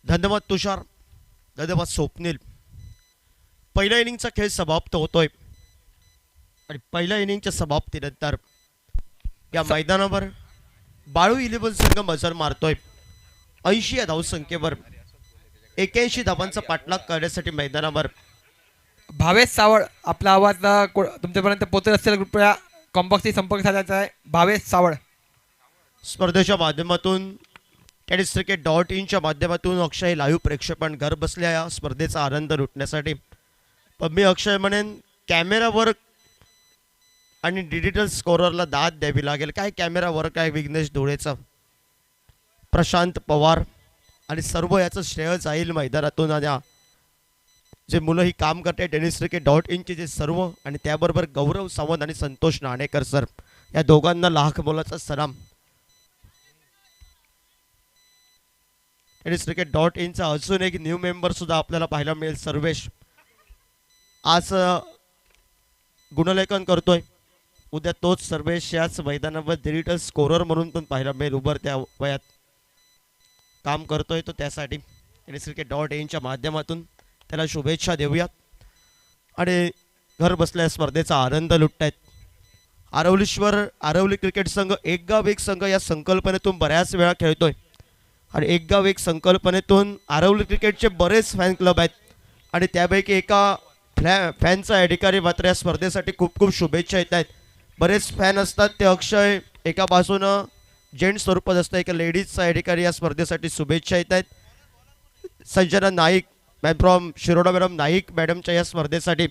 Speaker 5: धन्यवाद तुषार, धन्यवाद स्वप्नील. पहिल्या इनिंगचा खेळ समाप्त होतोय आणि पहिल्या इनिंगच्या समाप्तीनंतर या मैदानावर बाळू 11 संघ मजल मारतोय. 80 या धावसंख्येवर 81 धावांचा पाठलाग करण्यासाठी मैदानावर
Speaker 4: भावेश सावळ, आपला आवाज तुमच्यापर्यंत पोहोचत असेल कृपया कॉम्बॉक्सशी संपर्क साधायचा आहे. भावेश सावळ.
Speaker 5: स्पर्धेच्या माध्यमातून tenniscricket.in माध्यमातून अक्षय लाईव्ह प्रेक्षेपण घर बसल्या या स्पर्धेचा आनंद लुटण्यासाठी. पण मी अक्षय म्हणेन कॅमेरा वर्क आणि डिजिटल स्कोररला दाद द्यावी लागेल. काय कॅमेरा वर्क आहे विघ्नेश धुळेचा, प्रशांत पवार आणि सर्व याचं श्रेय जाईल मैदानातून. आणि जे मुलं ही काम करते tenniscricket.in जे सर्व, आणि त्याबरोबर गौरव सावंत आणि संतोष नाणेकर सर, या दोघांना लाख मोलाचा सलाम. tenniscricket.in चा अजून एक न्यू मेंबर सुद्धा आपल्याला पाहायला मिळेल, सर्वेश. आज गुणलेखन करतोय, उद्या तोच सर्वेश याच मैदानावर डिजिटल स्कोरर म्हणून पण पाहायला मिळेल. उभरत्या वयात काम करतोय तो, त्यासाठी tenniscricket.in माध्यमातून त्याला शुभेच्छा देऊयात. आणि घर बसल्या स्पर्धेचा आनंद लुटतायत आरवली क्रिकेट संघ. एक गाव एक संघ या संकल्पनेतून बऱ्याच वेळा खेळतोय आणि एक गाव एक संकल्पनेतून आरवली क्रिकेटचे बरेच फॅन क्लब आहेत आणि त्यापैकी एका फॅनचा अधिकारी मात्र या स्पर्धेसाठी खूप खूप शुभेच्छा येत आहेत. बरेच फॅन असतात ते. अक्षय, एका बाजूनं जेंट्स स्वरूपात असतं, एका लेडीजचा अधिकारी या स्पर्धेसाठी शुभेच्छा येत आहेत. Sanjana Naik ma'am from Shiroda madam Naik मॅडमच्या या स्पर्धेसाठी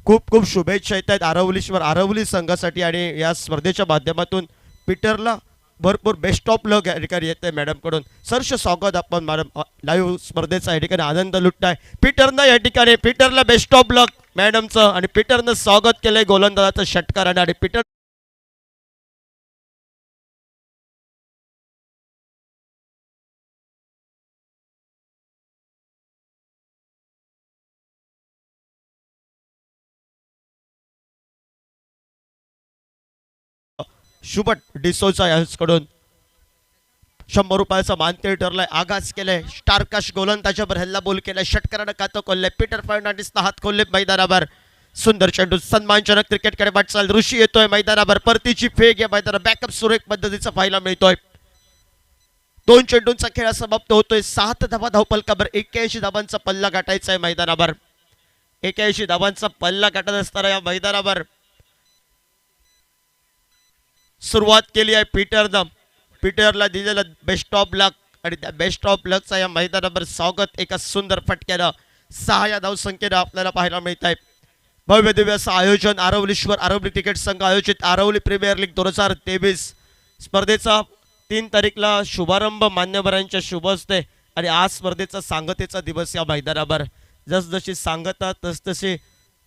Speaker 5: खूप खूप शुभेच्छा येत आहेत आरवली संघासाठी. आणि या स्पर्धेच्या माध्यमातून पीटरला भरपूर बेस्ट ऑफ लक या ठिकाणी येत आहे मॅडमकडून. सरस स्वागत आपण मॅडम लाईव्ह स्पर्धेचा या ठिकाणी आनंद लुटताय. पीटरनं या ठिकाणी पीटरला बेस्ट ऑफ लक मॅडमचं, आणि पीटरनं स्वागत केलंय गोलंदाजाचं षटकाराने. आणि पीटर शुभट डिसोजा यांच्याकडून 100 रुपयाचा मानते ठरलाय. आगाज केलाय स्टारकाश गोलंदाजावर हल्ला बोल केलाय, षटकारानं कातो खोलले. पीटर फर्नांडिसनं हात खोलले मैदानावर. सुंदर चेंडू, सन्मानजनक क्रिकेटकडे वाटचाल. ऋषी येतोय मैदानावर, परतीची फेक या मैदानावर बॅकअप सुरेख पद्धतीचा पाहायला मिळतोय. 2 चेंडूंचा खेळ समाप्त होतोय. 7 धावा धावपलकावर 81 धावांचा पल्ला गाठायचा आहे मैदानावर. 81 धावांचा पल्ला गाठत असताना या मैदानावर सुरुवात केली आहे पीटरनं. पीटरला दिलेलं बेस्ट ऑफ लक, आणि त्या बेस्ट ऑफ लकचा या मैदानावर स्वागत एका सुंदर फटक्यानं 6 या धावसंख्येनं आपल्याला पाहायला मिळत आहे. भव्य दिव्य असं आयोजन आरवली क्रिकेट संघ आयोजित आरवली प्रीमियर लीग 2023 स्पर्धेचा 3 तारीखला शुभारंभ मान्यवरांच्या शुभ हस्ते. आणि आज स्पर्धेचा सांगतेचा दिवस या मैदानावर. जसजशी सांगता तसतसे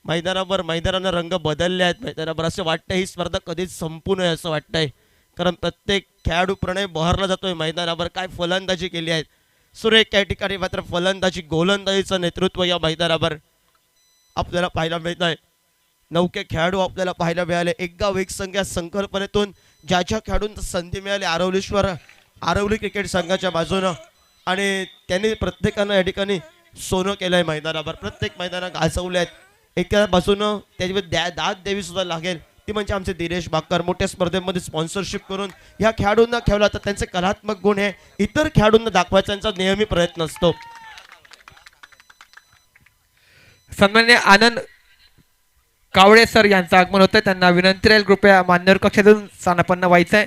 Speaker 5: मैदानानं रंग बदलले आहेत. मैदानावर असं वाटतं ही स्पर्धा कधीच संपू नये असं वाटतंय, कारण प्रत्येक खेळाडू प्रणय बहरला जातोय मैदानावर. काय फलंदाजी केली आहे सुरेख या ठिकाणी, मात्र फलंदाजी गोलंदाजीचं नेतृत्व या मैदानावर आपल्याला पाहायला मिळत आहे. 9 खेळाडू आपल्याला पाहायला मिळाले. एक गाव एक संघ या संकल्पनेतून ज्या खेळाडूंना संधी मिळाली आरवली क्रिकेट संघाच्या बाजूनं, आणि त्यांनी प्रत्येकानं या ठिकाणी सोनं केलंय मैदानावर. प्रत्येक मैदानात गाजवले आहेत. एका बाजूनं त्याच्यावर दाद द्यावी सुद्धा लागेल, ती म्हणजे आमचे दिनेश बाकर. मोठ्या स्पर्धेमध्ये स्पॉन्सरशिप करून ह्या खेळाडूंना खेळला तर त्यांचे कलात्मक गुण हे इतर खेळाडूंना दाखवायचा त्यांचा नेहमी प्रयत्न असतो.
Speaker 4: सन्माननीय आनंद कावळे सर यांचं आगमन होतं. त्यांना विनंती राहील कृपया मान्यवर कक्षातून स्थानापन्न व्हायचं आहे.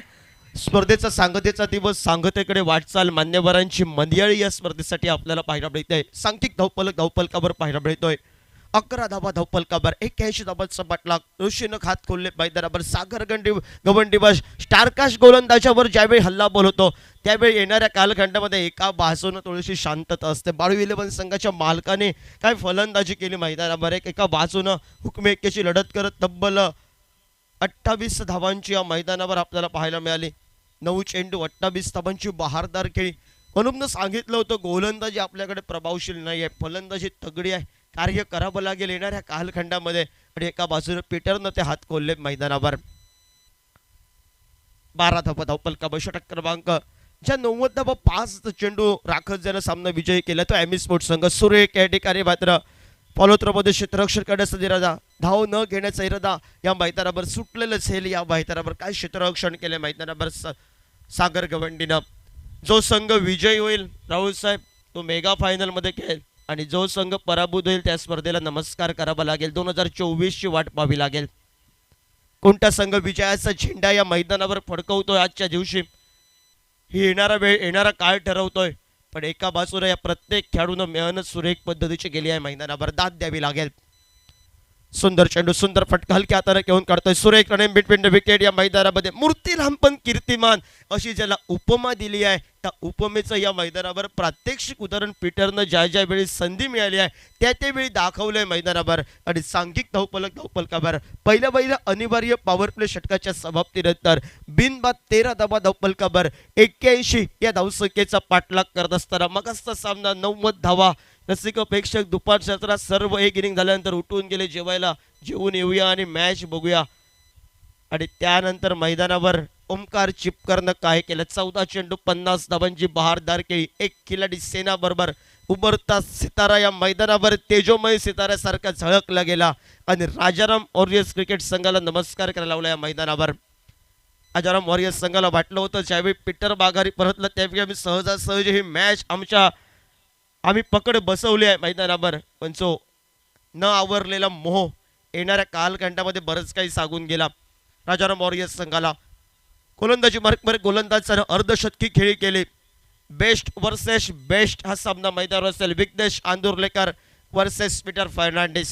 Speaker 5: स्पर्धेचा सांगतेचा दिवस, सांगतेकडे वाटचाल. मान्यवरांची मंदियाळी या स्पर्धेसाठी आपल्याला पाहायला मिळते. सांख्यिक धावपलकावर पाहायला मिळतोय. 11 धावा धावपलकावर 81 धावांचा पाठलाग. ऋषीनं खात खोलले मैदानावर. सागर गवंडीबाज स्टारकाश गोलंदाजावर ज्यावेळी हल्ला बोल होतो त्यावेळी येणाऱ्या कालखंडामध्ये एका बाजूनं थोडीशी शांतता असते. बाळू 11 संघाच्या मालकाने काय फलंदाजी केली मैदानावर. एका बाजूनं हुकमेकीची लढत करत तब्बल 28 धावांची या मैदानावर आपल्याला पाहायला मिळाली. 9 चेंडू 28 धावांची बहारदार खेळी. अनुपनं सांगितलं होतं गोलंदाजी आपल्याकडे प्रभावशील नाही आहे, फलंदाजी तगडी आहे, कार्य करावं लागेल येणाऱ्या कालखंडामध्ये. आणि एका बाजूने पीटरनं ते हात खोलले मैदानावर. 12 धावा धावपलकावर षटक क्रमांक ज्या 90 चेंडू राखत ज्यानं सामना विजयी केला तो एमी स्पोर्ट्स संघ सुरेख या ठिकाणी मात्र फॉलोत्रमध्ये क्षेत्ररक्षण करण्याचा इरादा, धाव न घेण्याचा इरादा या मैदानावर सुटलेलं सेल या मैदानावर काय क्षेत्ररक्षण केले मैदानावर सागर गवंडीनं. जो संघ विजयी होईल राहुल साहेब तो मेगा फायनल मध्ये खेळेल आणि जो संघ पराभूत होईल त्या स्पर्धेला नमस्कार करावा लागेल. 2024 ची वाट पाहावी लागेल. कोणता संघ विजयाचा झेंडा या मैदानावर फडकवतोय आजच्या दिवशी ही येणारा वेळ येणारा काळ ठरवतोय. पण एका बाजूला या प्रत्येक खेळाडूनं मेहनत सुरेख पद्धतीची केली आहे. मैदानावर दाद द्यावी लागेल. सुंदर चेंडू सुंदर फटका हलक्या हाताने घेऊन काढतोय सुरेख रनिंग बिटवीन द विकेट या मैदानामध्ये मूर्ती लहानपण कीर्तिमान अशी ज्याला उपमा दिली आहे त्या उपमेचं या मैदानावर प्रात्यक्षिक उदाहरण पीटरनं ज्या ज्या वेळी संधी मिळाली आहे त्या त्यावेळी दाखवलंय मैदानावर. आणि सांघिक धावपलकावर पहिल्या अनिवार्य पॉवर प्ले षटकाच्या समाप्तीनंतर बिनबाद 13 धावा धावपलकावर 81 या धावसंख्येचा पाठलाग करत असताना मगचा सामना 90 धावा. रसिक प्रेक्षक दुपार सत्रात सर्व एक इनिंग झाल्यानंतर उठून गेले जेवायला, जेवून येऊया आणि मॅच बघूया. आणि त्यानंतर मैदानावर ओमकार चिपकरनं काय केलं 14 चेंडू 50 धावांची बहारदार केली. एक खिलाडी सेना बरोबर उभरता सितारा या मैदानावर तेजोमय सिताऱ्यासारखा झळकला गेला आणि राजाराम वॉरियर्स क्रिकेट संघाला नमस्कार करायला लावला या मैदानावर. राजाराम वॉरियर्स संघाला वाटलं होतं ज्यावेळी पीटर माघारी परतला त्यावेळी आम्ही सहजासहज ही मॅच आम्ही पकड बसवली आहे मैदानावर. पण जो न आवरलेला मोह येणाऱ्या कालखंडामध्ये बरंच काही सांगून गेला. राजाराम वॉरियर्स संघाला गोलंदाजी मार्गवर गोलंदाजानं अर्धशतकी खेळी केली. बेस्ट वर्सेस बेस्ट हा सामना मैदानावर असेल. विघ्नेश आंदुर्लेकर वर्सेस पीटर फर्नांडिस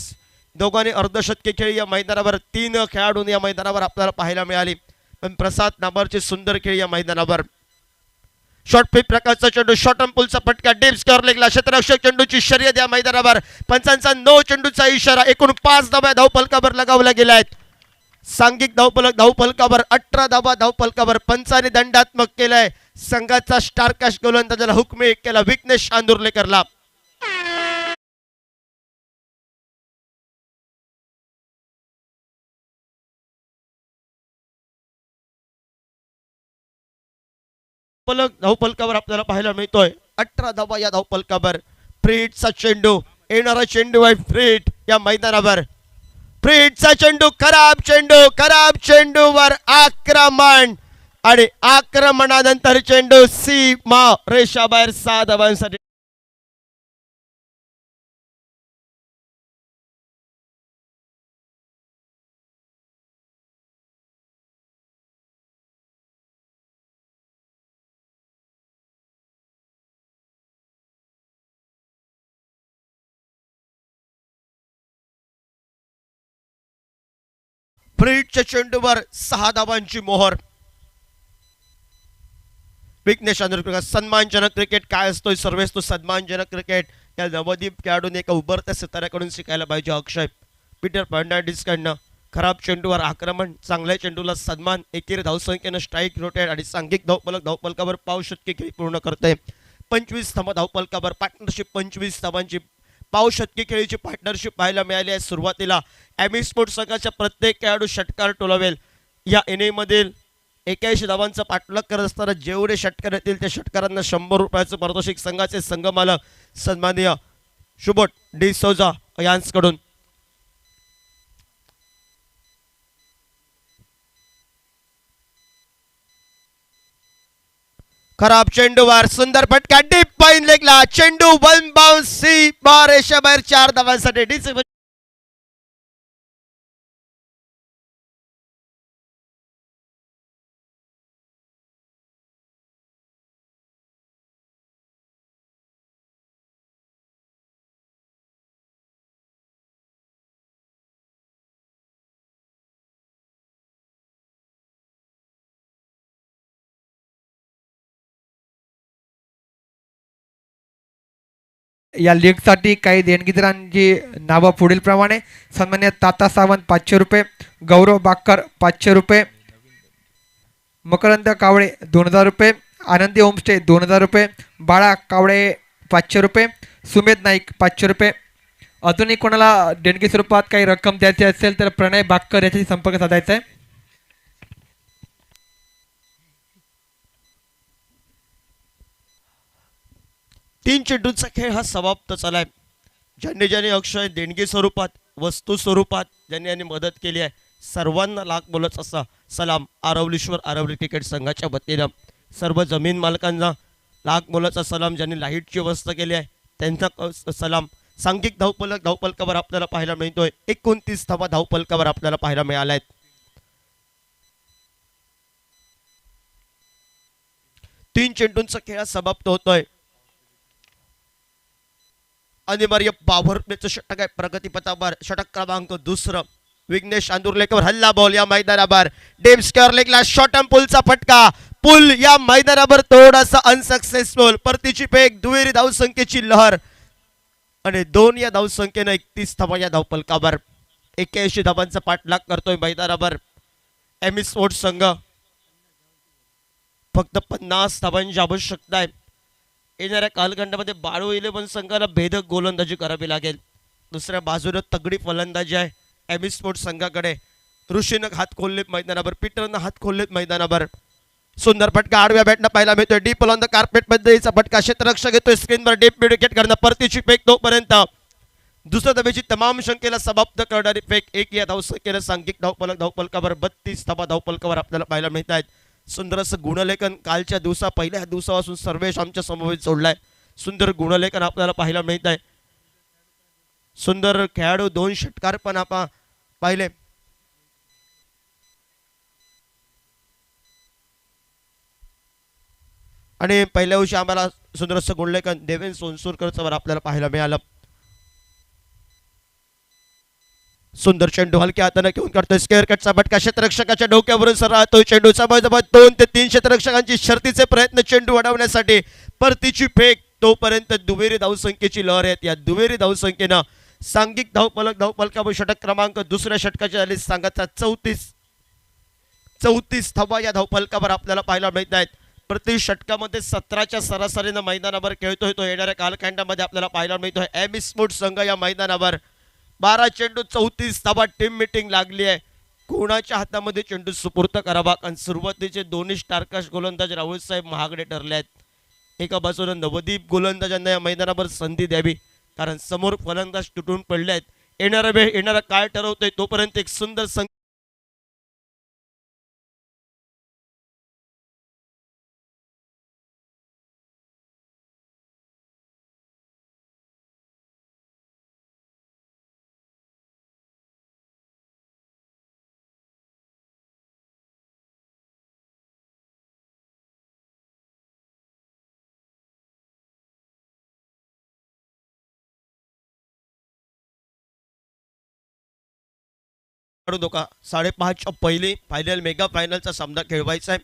Speaker 5: दोघांनी अर्धशतकी खेळी या मैदानावर. 3 खेळाडूंनी या मैदानावर आपल्याला पाहायला मिळाली. पण प्रसाद नाबारची सुंदर खेळी या मैदानावर. शॉर्ट पिच प्रकारचा चेंडू शॉर्ट पुलचा फटका डीप स्क्वेअर लेगला क्षेत्ररक्षक चेंडूची शर्यत या मैदानावर. पंचांचा 9 चेंडूचा इशारा. एकूण 5 धावा धावपलकावर लगावल्या गेल्या आहेत. सांघिक धावपलकावर 18 धावा धावपलकावर. पंचाने दंडात्मक केलाय संघाचा स्टारकास्ट गोलंदाजाला हुकमी केला विघ्नेश आंदुर्लेकरला. धावपलकावर आपल्याला पाहायला मिळतोय 18 धावा या धावपलकावर. फ्रीटचा चेंडू येणारा चेंडू आहे फ्रीट या मैदानावर. फ्रीटचा चेंडू खराब चेंडूवर आक्रमण आणि आक्रमणानंतर चेंडू सीमा रेषाबाहेर 6 धावांसाठी. फ्रीटच्या चेंडूवर 6 धावांची मोहर. विघ्नेश आंदुर्लेकर सन्मानजनक क्रिकेट काय असतोय सर्वेस तो सन्मानजनक क्रिकेट या नवदीप खेळाडूने एका उभरत्या सिताऱ्याकडून शिकायला पाहिजे. अक्षय पीटर फर्नांडिस कडनं खराब चेंडूवर आक्रमण, चांगल्या चेंडूला सन्मान, एकेरी धावसंख्येनं स्ट्राईक रोटेट आणि सांघिक धावपलकावर पावशतकी खेळी पूर्ण करते. 25 धावा धावपलकावर पार्टनरशिप 25 धावांची पावशतकी खेळीची पार्टनरशिप पाहायला मिळाली आहे. सुरुवातीला एमी स्पोर्ट्स संघाच्या प्रत्येक खेळाडू षटकार टोलवेल. या इनिंगमधील 81 धावांचा पाठलाग करत असताना जेवढे षटकार येतील त्या षटकारांना 100 रुपयाचं पारितोषिक संघाचे संघमालक सन्माननीय शुभोट डी सोजा यांच्याकडून. खराब चेंडूवर सुंदर फटका डीप पाईन लेगला. चेंडू 1 बाउन्स सी बार रेषाबाहेर 4 धावांसाठी.
Speaker 4: या लीगसाठी काही देणगीदारांची नावं पुढील प्रमाणे. सन्मान्य ताता सावंत 500 रुपये, गौरव बाकर 500 रुपये, मकरंद कावळे 2000 रुपये, आनंदी होमस्टे 2000 रुपये, बाळा कावळे 500 रुपये, सुमेध नाईक 500 रुपये. अजूनही कोणाला देणगी स्वरूपात काही रक्कम द्यायची असेल तर प्रणय बाकर याच्याशी संपर्क साधायचा आहे.
Speaker 5: तीन चेंडूंचा खेळ हा समाप्त झालाय. ज्यांनी अक्षय देणगी स्वरूपात, वस्तू स्वरूपात ज्यांनी मदत केली आहे, सर्वांना लाख मोलाचा असा सलाम आरवलीश्वर आरवली क्रिकेट संघाच्या वतीनं. सर्व जमीन मालकांना लाख मोलाचा सलाम. ज्यांनी लाईटची व्यवस्था केली आहे त्यांचा सलाम. सांघिक धावपलकावर आपल्याला पाहायला मिळतोय. 29 धावा धावपलकावर आपल्याला पाहायला मिळाल्या आहेत. तीन चेंडूंचा खेळ समाप्त होतोय. अनिवार्य पॉवर प्लेचं षटक आहे प्रगतीपथावर. षटक क्रमांक दुसरं विघ्नेश आंदुर्लेकर. हल्ला बॉल या मैदानावर. डेम स्क्वेअर लेगला शॉर्ट अँड पुलचा फटका. पुल या मैदानावर थोडासा अनसक्सेसफुल. परतीची फेक, दुहेरी धावसंख्येची लहर आणि 2 या धावसंख्येनं 31 धावा या धावपलकावर. 81 धावांचा पाठलाग करतोय मैदानावर एमी स्पोर्ट्स संघ. फक्त 50 धावांची आवश्यकता आहे. येणाऱ्या कालखंडामध्ये बाळू 11 संघाला भेदक गोलंदाजी करावी लागेल. दुसऱ्या बाजूने तगडी फलंदाजी आहे एमी स्पोर्ट्स संघाकडे. ऋषीनं हात खोललेत मैदानावर, पीटरनं हात खोललेत मैदानावर. सुंदर फटका आडव्या बॅटनं पाहायला मिळतोय. डीप ऑन द कार्पेट पद्धतीचा फटका. क्षेत्ररक्षक घेतोय स्क्रीनवर. डीप विकेट करणं. परतीची फेक तोपर्यंत दुसऱ्या धावेची तमाम शंकेला समाप्त करणारी फेक. 1 या धावसंख्येनं सांघिक धावपलकावर 32 धावा धावपलकावर आपल्याला पाहायला मिळत आहेत. सुंदर असं गुणलेखन कालच्या पहिल्या दिवसापासून सर्वेश आमच्या समवेत जोडलाय. सुंदर गुणलेखन आपल्याला पाहायला मिळत आहे. सुंदर खेळाडू, 2 षटकार पण आपण पाहिले. आणि पहिल्या दिवशी आम्हाला सुंदर असं गुणलेखन देवेंद्र सोनसूरकरचं वर आपल्याला पाहायला मिळालं. सुंदर चेंडू हलक्या हाताने घेऊन काढतोय. स्क्वेअर कटचा फटका. क्षेत्ररक्षकाच्या डोक्यावरून सरळतोय चेंडू. जवळजवळ 2 ते 3 क्षेत्ररक्षकांची शर्तीचे प्रयत्न चेंडू अडवण्यासाठी. परतीची फेक तोपर्यंत दुहेरी धावसंख्येची लहर आहेत. या दुहेरी धावसंख्येनं सांघिक धावपलकावर षटक क्रमांक दुसऱ्या षटकाच्या झाली संघाचा 34 धावा या धावपलकावर आपल्याला पाहायला मिळत आहेत. प्रति षटकामध्ये 17च्या सरासरीनं मैदानावर खेळतोय तो. येणाऱ्या कालखंडामध्ये आपल्याला पाहायला मिळतोय एमी स्पोर्ट्स संघ या मैदानावर. 12 चेंडू 34 धावा. टीम मीटिंग लागली आहे. कोणाच्या हातामध्ये चेंडू सुपूर्त करावा. कारण सुरुवातीचे दोन्ही स्टारकास्ट गोलंदाज राहुल साहेब महागडे ठरले आहेत. एका बाजूने नवदीप गोलंदाजांना या मैदानावर संधी द्यावी, कारण समोर फलंदाज तुटून पडले आहेत. येणारा वेळ येणारा काय ठरवतोय तोपर्यंत एक सुंदर धोका. 5:30च्या पहिली फायनल मेगा फायनलचा सामना खेळवायचा आहे.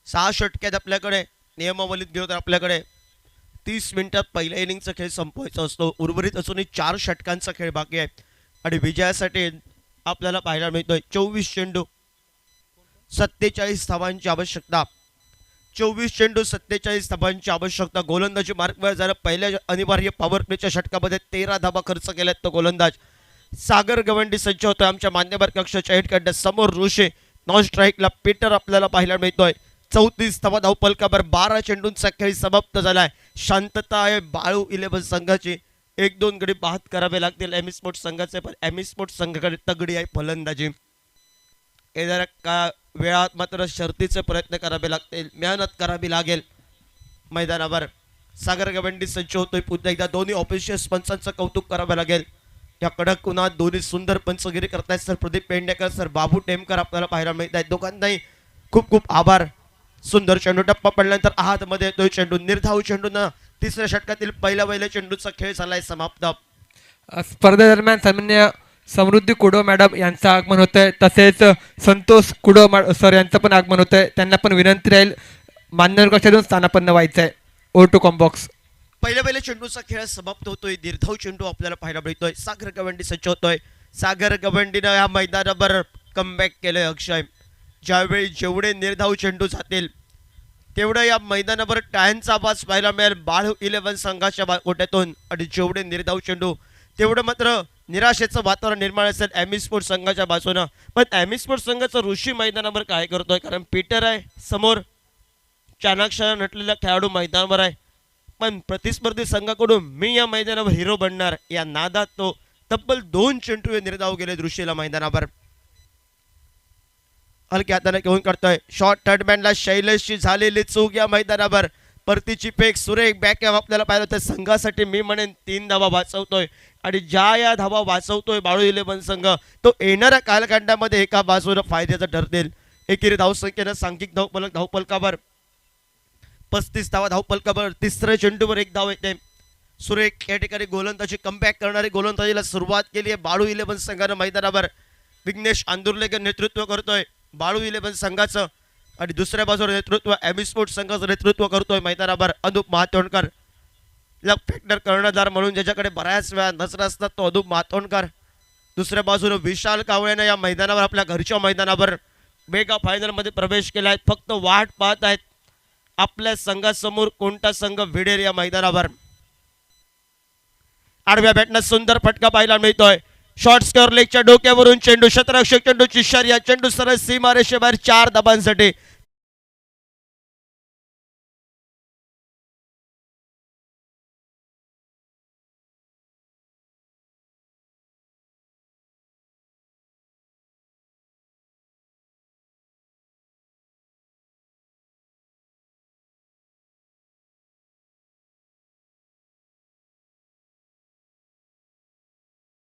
Speaker 5: 6 षटक्यात आपल्याकडे नियमावलीत गेलो तर आपल्याकडे 30 मिनिटात पहिल्या इनिंगचा खेळ संपवायचा असतो. उर्वरित असूनही 4 षटकांचा खेळ बाकी आहे आणि विजयासाठी आपल्याला पाहायला मिळतोय 24 चेंडू 47 धावांची आवश्यकता. 24 चेंडू 47 धावांची आवश्यकता. गोलंदाजी मार्कवर झालं. पहिल्या अनिवार्य पॉवर प्लेच्या षटकामध्ये 13 धावा खर्च केल्यात तो गोलंदाज. सागर गवंडी सज्ज होतोय आमच्या मान्यवर कक्षाच्या हेडकडे. समोर ऋषी, नॉन स्ट्राईकला पीटर आपल्याला पाहायला मिळतोय. 34 धावा धावपलकावर. 12 चेंडूंचा खेळ समाप्त झालाय. शांतता आहे बाळू 11 संघाची. 1-2 गडी बाद करावे लागतील एमी स्पोर्ट्स संघाचे, पण एमी स्पोर्ट्स संघाकडे तगडी आहे फलंदाजी. येणाऱ्या का वेळात मात्र शर्तीचे प्रयत्न करावे लागतील, मेहनत करावी लागेल मैदानावर. सागर गवंडी सज्ज होतोय पुन्हा एकदा. दोन्ही ऑफिशियल्स पंचांचं कौतुक करावं लागेल. या कडक उन्हात दोन्ही सुंदर पंचगिरी करतायत सर. प्रदीप पेंडेकर सर, बाबू टेमकर आपल्याला पाहायला मिळत आहेत. दोघांनाही खूप खूप आभार. सुंदर चेंडू टप्पा पडल्यानंतर आहातमध्ये येतोय चेंडू. निर्धाव चेंडूनं तिसऱ्या षटकातील पहिल्या चेंडूचा खेळ झालाय समाप्त.
Speaker 4: स्पर्धेदरम्यान सन्मान्य समृद्धी कुडो मॅडम यांचं आगमन होतंय, तसेच संतोष कुडो सर यांचं पण आगमन होतंय. त्यांना पण विनंती राहील मान्यवर कक्षातून स्थानापन्न व्हायचं आहे. O to comm box.
Speaker 5: पहिल्या चेंडूचा खेळ समाप्त होतोय. दीर्घाव चेंडू आपल्याला पाहायला मिळतोय. सागर गवंडी सज्ज होतोय. सागर गवंडीनं या मैदानावर कमबॅक केलंय अक्षय. ज्यावेळी जेवढे निर्धाव चेंडू जातील तेवढं या मैदानावर टाळ्यांचा आवाज पाहायला मिळेल बाळू 11 संघाच्या कोट्यातून. आणि जेवढे निर्धाव चेंडू तेवढं मात्र निराशेचं वातावरण निर्माण असेल एमी स्पोर्ट्स संघाच्या बाजूनं. पण एमी स्पोर्ट्स संघाचं ऋषी मैदानावर काय करतोय, कारण पीटर आहे समोर. चाणाक्षाला नटलेला खेळाडू मैदानावर आहे. पण प्रतिस्पर्धी संघाकडून मी या मैदानावर हिरो बनणार या नादात तो तब्बल 2 चेंडू निर्धाव गेले दृश्याला मैदानावर. हलक्या हाताने घेऊन करतोय शॉर्ट थर्ड मॅनला शैलेशची झालेली चूक या मैदानावर. परतीची फेक सुरेख बॅकअप आपल्याला पाहिलं तर संघासाठी मी म्हणेन 3 धावा वाचवतोय आणि ज्या या धावा वाचवतोय बाळू 11 संघ तो येणाऱ्या कालखंडामध्ये एका बाजूने फायद्याचं ठरतील. एकेरी धावसंख्येनं सांघिक धावपलकावर 35 धावा धावपलकावर. तिसऱ्या चेंडूवर 1 धाव येते. सुरेख या ठिकाणी गोलंदाजी कमबॅक करणारी गोलंदाजीला सुरुवात केली आहे बाळू 11 संघानं मैदानावर. विघ्नेश आंदुर्लेकर नेतृत्व करतोय बाळू 11 संघाचं आणि दुसऱ्या बाजूला नेतृत्व एमी स्पोर्ट्स संघाचं नेतृत्व करतोय मैदानावर अनुप महातोंडकर. लक फॅक्टर कर्णधार म्हणून ज्याच्याकडे बऱ्याच वेळा नजर असतात तो अनुप महातोंडकर. दुसऱ्या बाजूने विशाल कावळेनं या मैदानावर आपल्या घरच्या मैदानावर मेगा फायनल मध्ये प्रवेश केला आहे. फक्त वाट पाहत आहेत आपल्या संघासमोर कोणता संघ भिडेल या मैदानावर. आडव्या बॅटनं सुंदर फटका पाहायला मिळतोय. शॉर्ट स्क्वेअर लेगच्या डोक्यावरून चेंडू क्षेत्ररक्षक चेंडूची शर्यत. चेंडू सरळ सीमा रेषेबाहेर 4 धाबांसाठी.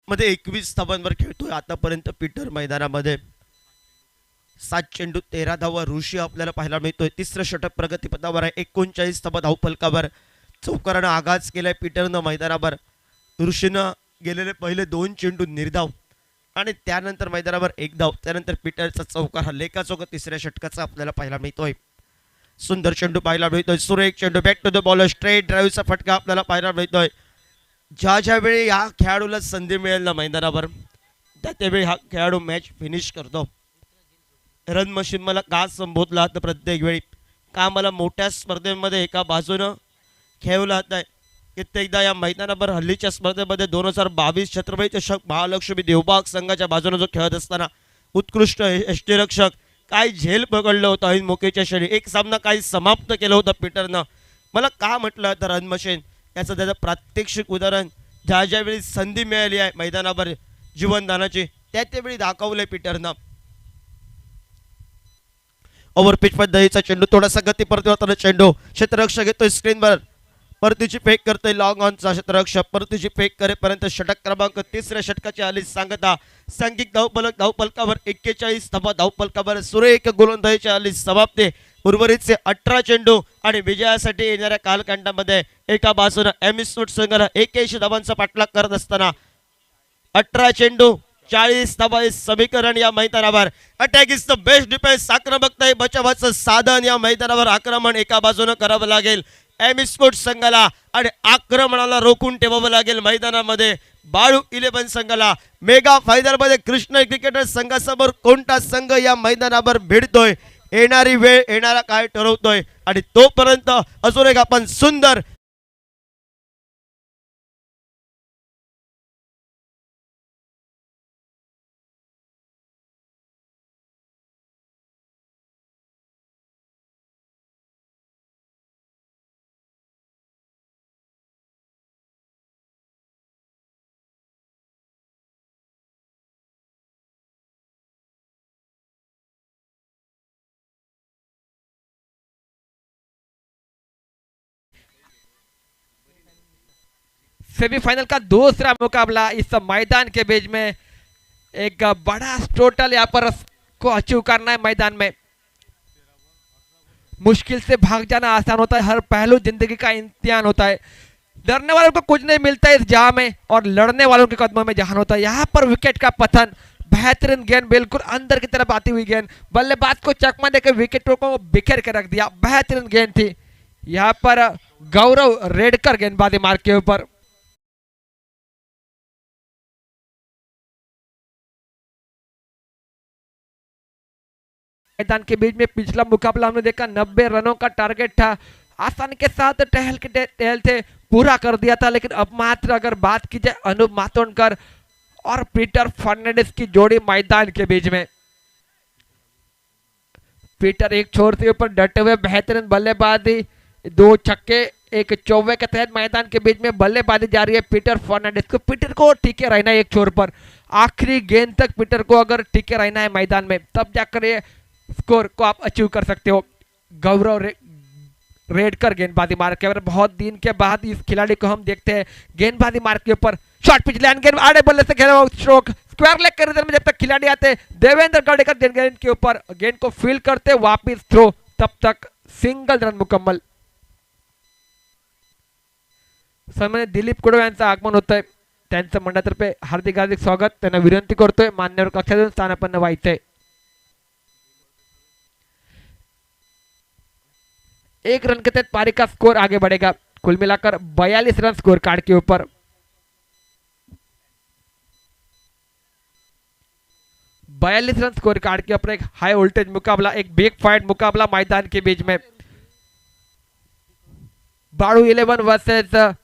Speaker 5: मध्ये 21 धावांवर खेळतोय आतापर्यंत पीटर मैदानामध्ये. 7 चेंडू 13 धावा ऋषी आपल्याला पाहायला मिळतोय. तिसरं षटक प्रगतीपथावर आहे. 39 धावा धावपलकावर. चौकारानं आघात केलाय पीटरनं मैदानावर. ऋषीनं गेलेले पहिले 2 चेंडू निर्धाव आणि त्यानंतर मैदानावर 1 धाव. त्यानंतर पीटरचा चौकार हा लेखाचौका तिसऱ्या षटकाचा आपल्याला पाहायला मिळतोय. सुंदर चेंडू पाहायला मिळतोय. सुरेख चेंडू back to the ball straight ड्राईव्हचा फटका आपल्याला पाहायला मिळतोय. ज्यावेळी या खेळाडूला संधी मिळेल ना मैदानावर त्यावेळी हा खेळाडू मॅच फिनिश करतो. रन मशीन मला का संबोधला तर प्रत्येक वेळी का मला मोठ्या स्पर्धेमध्ये एका बाजूनं खेळवलं जात आहे. कित्येकदा या मैदानावर हल्लीच्या स्पर्धेमध्ये 2022 छत्रपती चषक महालक्ष्मी देवबाग संघाच्या बाजूने जो खेळत असताना उत्कृष्ट यष्टीरक्षक काय झेल पकडलं होतं ऐन मोकेच्या क्षणी. एक सामना काही समाप्त केलं होतं पीटरनं. मला का म्हटलं तर रन मशीन याचं त्याचं प्रात्यक्षिक उदाहरण ज्यावेळी संधी मिळाली आहे मैदानावर जीवनदानाची त्यावेळी दाखवलंय पीटरनं. ओव्हरपिच पद्धतीचा चेंडू थोडासा गती परत चेंडू क्षेत्ररक्षक घेतोय स्क्रीनवर. परतीची फेक करतोय लॉंग ऑनचा क्षेत्ररक्षक. परतीची फेक करेपर्यंत षटक क्रमांक तिसऱ्या षटकाची आली सांगता. सांघिक धावपलकावर 41 धावा धावपलकावर. सुरेख गोलंदाजीची आली समाप्ती. उर्वरितचे 18 चेंडू आणि विजयासाठी येणाऱ्या कालखंडामध्ये एका बाजूने एमी स्पोर्ट्स संघाला 81 धावांचा पाठलाग करत असताना 18 चेंडू 40 धावा समीकरण या मैदानावर. Attack is the best defence. आक्रमकता बचावाचं साधन या मैदानावर. आक्रमण एका बाजूने करावं लागेल एमी स्पोर्ट्स संघाला आणि आक्रमणाला रोखून ठेवावं लागेल मैदानामध्ये बाळू 11 संघाला. मेगा फायनल मध्ये कृष्ण क्रिकेटर संघासमोर कोणता संघ या मैदानावर भिडतोय येणारी वेळ येणारा काय ठरवतोय आणि तोपर्यंत अजून एक आपण सुंदर
Speaker 4: सेमीफाइनल का दूसरा मुकाबला इस मैदान के बीच में. एक बड़ा टोटल यहाँ पर को अचीव करना है मैदान में. मुश्किल से भाग जाना आसान होता है. हर पहलू जिंदगी का इम्तिहान होता है. डरने वालों को कुछ नहीं मिलता है इस जहां में और लड़ने वालों के कदमों में जहान होता है. यहाँ पर विकेट का पतन. बेहतरीन गेंद बिल्कुल अंदर की तरफ आती हुई गेंद. बल्लेबाज को चकमा देकर विकेटों को बिखेर कर रख दिया. बेहतरीन गेंद थी. यहाँ पर गौरव रेडकर गेंदबाजी मार्ग के ऊपर. मैदान के बीच में पिछला मुकाबला हमने देखा 90 रनों का टारगेट था. आसानी के साथ टहलते पूरा कर दिया था. लेकिन अब मात्र अगर बात की जाए अनुप मातोंडकर और पीटर फर्नांडिस की जोड़ी मैदान के बीच में. पीटर एक छोर से ऊपर डटे हुए बेहतरीन बल्लेबाजी. 2 छक्के एक चौवे के तहत मैदान के बीच में बल्लेबाजी जा रही है पीटर फर्नांडिस को। पीटर को टिके रहना है एक छोर पर, आखिरी गेंद तक पीटर को अगर टिके रहना है मैदान में, तब जाकर ये स्कोर को आप अचीव कर सकते हो। गौरव रेडकर गेंदबाजी मार के, बहुत दिन के बाद इस खिलाड़ी को हम देखते हैं गेंदबाजी मार के ऊपर शॉट पिच लाइन गेंद आड़े बल्ले से खेला स्ट्रोक स्क्वायर लेग के रिदम में जब तक खिलाड़ी आते देवेंद्र गडेकर गेंद के ऊपर गेंद को फील करते वापिस थ्रो, तब तक सिंगल रन मुकम्मल। समय दिलीप कुडव यांचं आगमन होतंय, त्यांचं मंडळातर्फे हार्दिक हार्दिक स्वागत, त्यांना विनंती करतोय मान्यवर कक्षातून स्थानापन्न व्हायचंय। एक रन के तहत पारी का स्कोर आगे बढ़ेगा, कुल मिलाकर 42 रन स्कोर कार्ड के ऊपर। बयालीस रन स्कोर कार्ड के ऊपर एक हाई वोल्टेज मुकाबला, एक बिग फाइट मुकाबला मैदान के बीच में। बाड़ू 11 वर्सेस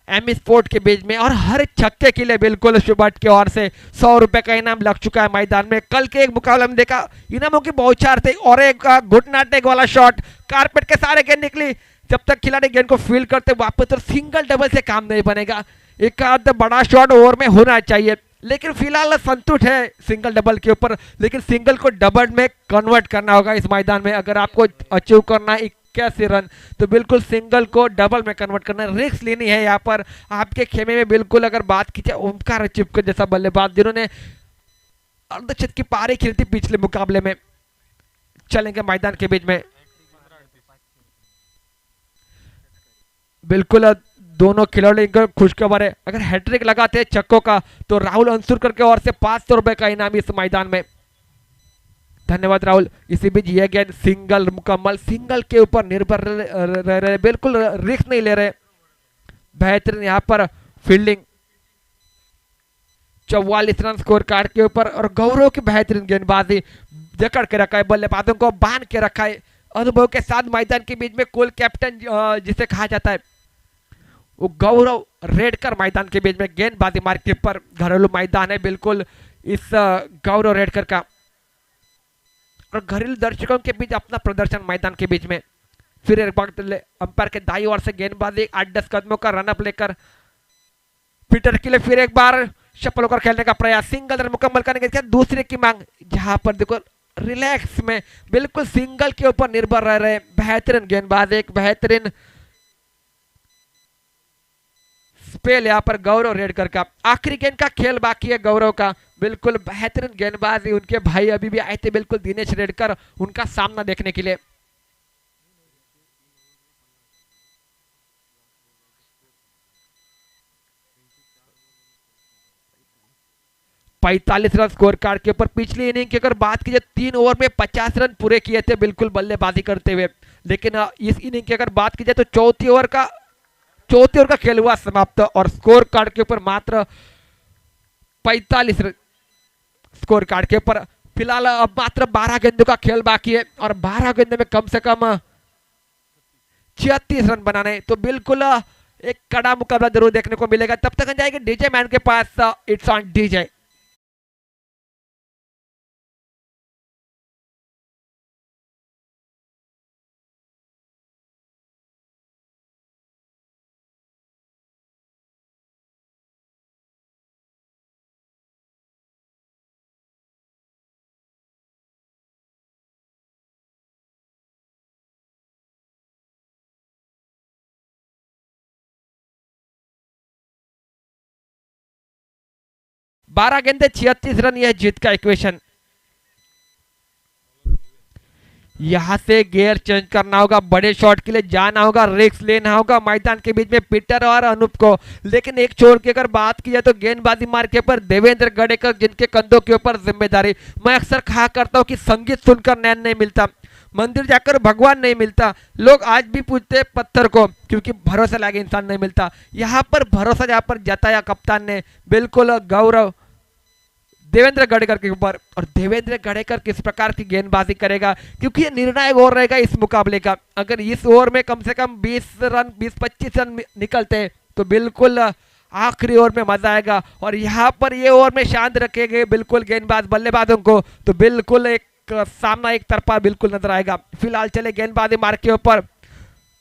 Speaker 4: एमी स्पोर्ट के बीच में, और हर छक्के के लिए बिल्कुल शुभट की ओर से 100 रुपए का इनाम लग चुका है मैदान में। कल के एक मुकाबला में देखा इनामों की बौछार थी, और एक घुटना टेक वाला शॉट, कारपेट के सारे गेंद निकली, जब तक खिलाड़ी गेंद को फील करते वापस, तो सिंगल डबल से काम नहीं बनेगा, एक आध बड़ा शॉट ओवर में होना चाहिए। लेकिन फिलहाल संतुष्ट है सिंगल डबल के ऊपर, लेकिन सिंगल को डबल में कन्वर्ट करना होगा इस मैदान में। अगर आपको अचीव करना है 81 रन, तो बिल्कुल सिंगल को डबल में कन्वर्ट करना है, रिस्क लेनी है यहाँ पर आपके खेमे में। बिल्कुल अगर बात की जाए ओमकार चिपकर जैसा बल्लेबाज, जिन्होंने अर्धशतक की पारी खेली थी पिछले मुकाबले में, चलेंगे मैदान के बीच में। बिल्कुल दोनों खिलाड़ी खुशखबर है, अगर हैट्रिक लगाते हैं छक्कों का तो राहुल अंसुरकर के ओर से 500 रुपए का इनाम इस मैदान में। धन्यवाद राहुल। इसी बीच ये गेंद सिंगल मुकम्मल, सिंगल के ऊपर निर्भर रह रहे, बिल्कुल रिस्क नहीं ले रहे, बेहतरीन यहाँ पर फील्डिंग। 44 रन स्कोर कार्ड के ऊपर, और गौरव की बेहतरीन गेंदबाजी, जकड़ के रखा है बल्लेबाजों को, बांध के रखा है अनुभव के साथ मैदान के बीच में। कोल कैप्टन जिसे कहा जाता है वो गौरव रेडकर मैदान के बीच में गेंदबाजी मार के ऊपर। घरेलू मैदान है बिल्कुल इस गौरव रेडकर का, और घरेलू दर्शकों के बीच अपना प्रदर्शन मैदान के बीच में। फिर एक बार अंपायर के दाईं ओर से गेंदबाजी 8-10 कदमों का रनअप लेकर पीटर के लिए फिर एक बार सफल होकर खेलने का प्रयास, सिंगल रन मुकम्मल करने के बाद दूसरे की मांग, जहां पर देखो रिलैक्स में बिल्कुल सिंगल के ऊपर निर्भर रह रहे। बेहतरीन गेंदबाज, एक बेहतरीन स्पेल यहाँ पर गौरव रेडकर का। आखिरी गेंद का खेल बाकी है गौरव का, बिल्कुल बेहतरीन गेंदबाजी। उनके भाई अभी भी आए थे बिल्कुल दिनेश रेडकर उनका सामना देखने के लिए। पैंतालीस रन स्कोर कार्ड के ऊपर। पिछली इनिंग की अगर बात की जाए 3 ओवर में 50 रन पूरे किए थे बिल्कुल बल्लेबाजी करते हुए, लेकिन इस इनिंग की अगर बात की जाए तो चौथी ओवर का खेल हुआ समाप्त, और स्कोर कार्ड के ऊपर मात्र 45 रन स्कोर कार्ड के ऊपर। फिलहाल अब मात्र 12 गेंदों का खेल बाकी है, और 12 गेंदों में कम से कम 36 रन बनाने, तो बिल्कुल एक कड़ा मुकाबला जरूर देखने को मिलेगा। तब तक जाएंगे डीजे man K pass, it's on DJ. बारह गेंदे 36 रन, यह जीत का इक्वेशन। यहां से गियर चेंज करना होगा, बड़े शॉट के लिए जाना होगा, रिस्क लेना होगा मैदान के बीच में पीटर और अनूप को। लेकिन एक छोर की अगर बात की जाए तो गेंदबाजी मार के ऊपर देवेंद्र गडेकर, जिनके कंधों के ऊपर जिम्मेदारी। मैं अक्सर कहा करता हूं कि संगीत सुनकर नैन नहीं मिलता, मंदिर जाकर भगवान नहीं मिलता। लोग आज भी पूछते पत्थर को, क्योंकि भरोसा लागे इंसान नहीं मिलता। यहाँ पर भरोसा जहाँ पर जताया कप्तान ने, बिल्कुल गौरव देवेंद्र गडेकर के ऊपर। और देवेंद्र गडेकर किस प्रकार की गेंदबाजी करेगा, क्योंकि ये निर्णायक ओवर रहेगा इस मुकाबले का। अगर इस ओवर में कम से कम 20-25 रन निकलते हैं तो बिल्कुल आखिरी ओवर में मजा आएगा। और यहाँ पर ये ओवर में शांत रखे गए बिल्कुल गेंदबाज बल्लेबाजों को, तो बिल्कुल एक सामना एक तरफा बिल्कुल नजर आएगा। फिलहाल चले गेंदबाजी मार के ऊपर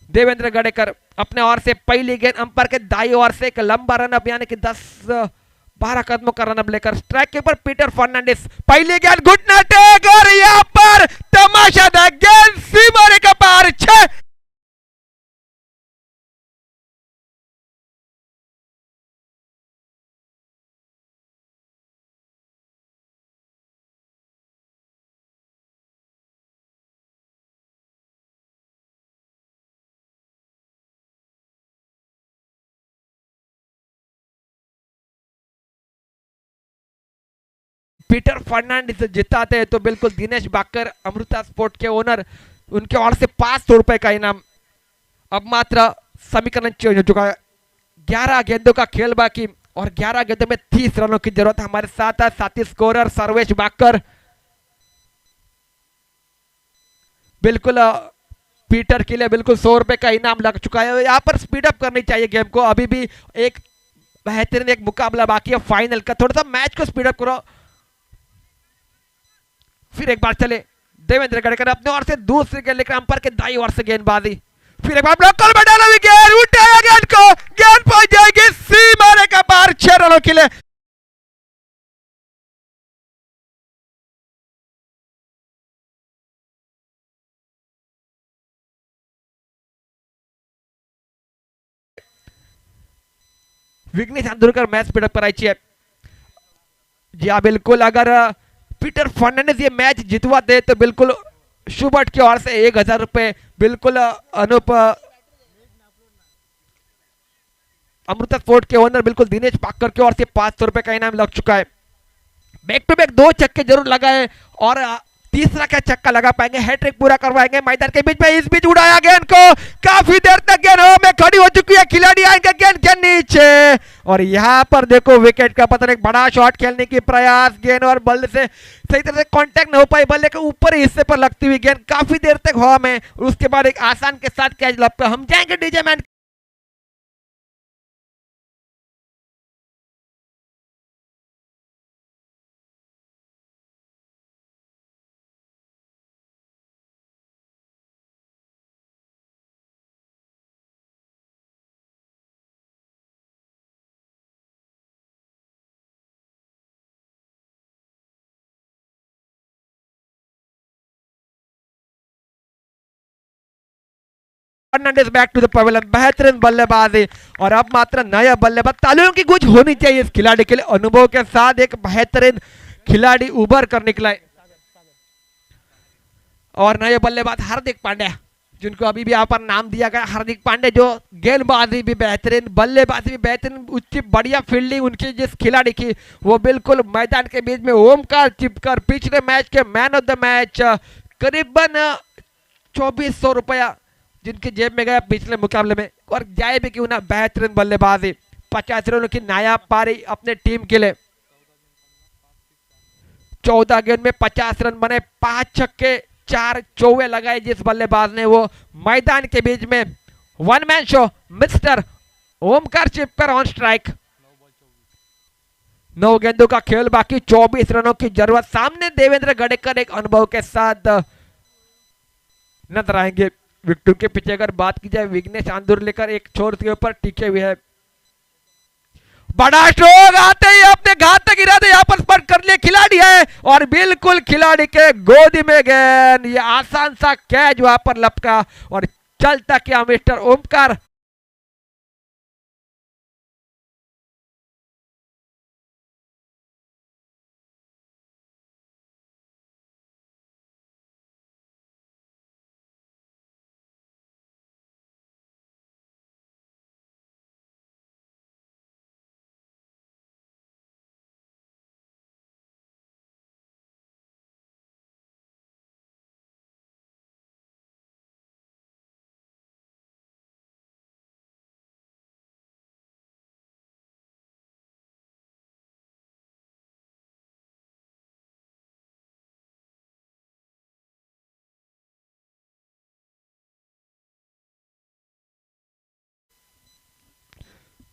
Speaker 4: देवेंद्र गडेकर अपने ओर से पहली गेंद अंपायर के दाई ओर से एक लंबा रन अब यानी कि 10-12 कदमों का रन अब लेकर स्ट्राइक के ऊपर पीटर फर्नांडिस पहली गेंद घुटना टेक और यहाँ पर तमाशादार गेंद सीमा रेखा पार 6। पीटर फर्नांडिस जिताते हैं तो बिल्कुल दिनेश बाकर अमृता स्पोर्ट के ओनर उनके ओर से 500 रुपए का इनाम। अब मात्र समीकरण चेंज हो चुका है, 11 गेंदों का खेल बाकी और 11 गेंदों में 30 रनों की जरूरत है। हमारे साथ है साथी स्कोरर सर्वेश बाकर। बिल्कुल पीटर के लिए बिल्कुल 100 रुपए का इनाम लग चुका है। यहाँ पर स्पीड अप करनी चाहिए गेम को, अभी भी एक बेहतरीन एक मुकाबला बाकी है फाइनल का, थोड़ा सा मैच को स्पीड अप करो। फिर एक बार चले देवेंद्र गडेकर अपने ओर से दूसरी गेंद लेकर अंपायर के दाई ओर से गेंदबाजी, फिर एक बार ब्लॉकर में डाला विकेट, उठाया गेंद को, गेंद पहुंच जाएगी सीमा रेखा पार 6 रनों के लिए। विघ्नेश आंदुरकर मैच स्पीड अप करायची आहे। जी हाँ बिल्कुल, अगर पीटर फर्नांडिस ये मैच जितवा दे तो बिल्कुल शुभट की ओर से 1000 रुपए, बिल्कुल अनूप अमृता स्पोर्ट के ओनर बिल्कुल दिनेश पाकर की ओर से 500 रुपए का इनाम लग चुका है। बैक टू बैक 2 छक्के जरूर लगाए और तीसरा क्या छक्का लगा पाएंगे, हैट्रिक पूरा करवाएंगे मैदान के बीच में। इस बीच उड़ाया गेंद को, काफी देर तक गेंद हवा में खड़ी हो चुकी है, खिलाड़ी आएंगे गेंद के नीचे और यहाँ पर देखो विकेट का पतन, एक बड़ा शॉट खेलने की प्रयास, गेंद और बल्ले से सही तरह से कांटेक्ट नहीं हो पाई, बल्ले के ऊपर हिस्से पर लगती हुई गेंद काफी देर तक हवा में, उसके बाद एक आसान के साथ कैच लपका। हम जाएंगे डीजे मैन। Fernandes back to the pavilion, बेहतरीन बल्लेबाजी और अब मात्र नया बल्लेबाज, तालियों की गूंज होनी चाहिए इस खिलाड़ी के लिए, अनुभव के साथ एक बेहतरीन खिलाड़ी उभर कर निकला है। और नए बल्लेबाज हार्दिक पांड्या, जिनको अभी भी यहाँ पर नाम दिया गया हार्दिक पांड्या, जो गेंदबाजी भी बेहतरीन, बल्लेबाजी भी बेहतरीन, उच्च बढ़िया फील्डिंग उनकी जिस खिलाड़ी की, वो बिल्कुल मैदान के बीच में ओमकार चिपकर पिछले match K man of the match करीबन 2400 रुपया जिनकी जेब में गया पिछले मुकाबले में, और जाए भी क्यों ना, बेहतरीन बल्लेबाजी, 50 रनों की नायाब पारी अपने टीम के लिए। 14 गेंद में 50 रन बने, 5 छक्के 4 चौवे लगाए जिस बल्लेबाज ने, वो मैदान के बीच में one man show mister Omkar Chipkar on strike. 9 गेंदों का खेल बाकी, 24 रनों की जरूरत। सामने देवेंद्र गडेकर एक अनुभव के साथ नजर आएंगे। विकेट के पीछे अगर बात की जाए, विघ्नेश आंदुर लेकर एक छोर के ऊपर टिके हुए है। बड़ा स्ट्रोक आते ही अपने घातक इरादे यहाँ पर स्पर्श कर लिए खिलाड़ी है और बिल्कुल खिलाड़ी के गोदी में गेंद, ये आसान सा कैच वहां पर लपका और चलता क्या मिस्टर ओमकार।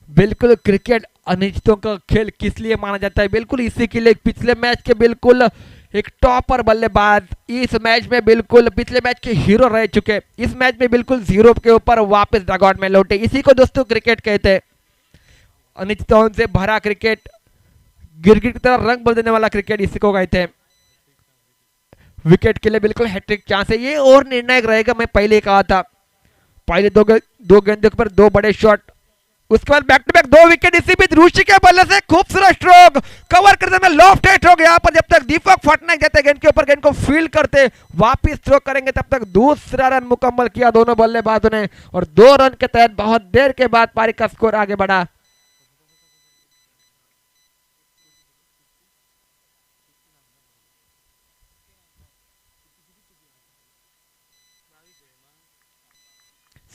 Speaker 4: बिल्कुल क्रिकेट अनिश्चितों का खेल किस लिए माना जाता है, बिल्कुल इसी के लिए पिछले मैच के बिल्कुल एक टॉपर बल्लेबाज इस मैच में बिल्कुल पिछले मैच के हीरो रह चुके, इस मैच में बिल्कुल जीरो के ऊपर वापस डगआउट में लौटे। इसी को दोस्तों क्रिकेट कहते हैं, अनिश्चितताओं से भरा क्रिकेट, गिरगिट की तरह रंग बदलने वाला क्रिकेट इसी को कहते हैं। विकेट के लिए बिल्कुल हैट्रिक चांस है, ये और निर्णायक रहेगा। मैं पहले ही कहा था, पहले दो गेंदों पर दो बड़े शॉट, उसके बाद बैक टू बैक 2 विकेट। इसी बीच रुचि के बल्ले से खूबसूरत स्ट्रोक, कवर करने में लॉफ्ट हिट हो गया। पर जब तक दीपक पटनायक जाते गेंद के ऊपर, गेंद को फील्ड करते वापिस थ्रो करेंगे, तब तक दूसरा रन मुकम्मल किया दोनों बल्लेबाजों ने और 2 रन के तहत बहुत देर के बाद पारी का स्कोर आगे बढ़ा।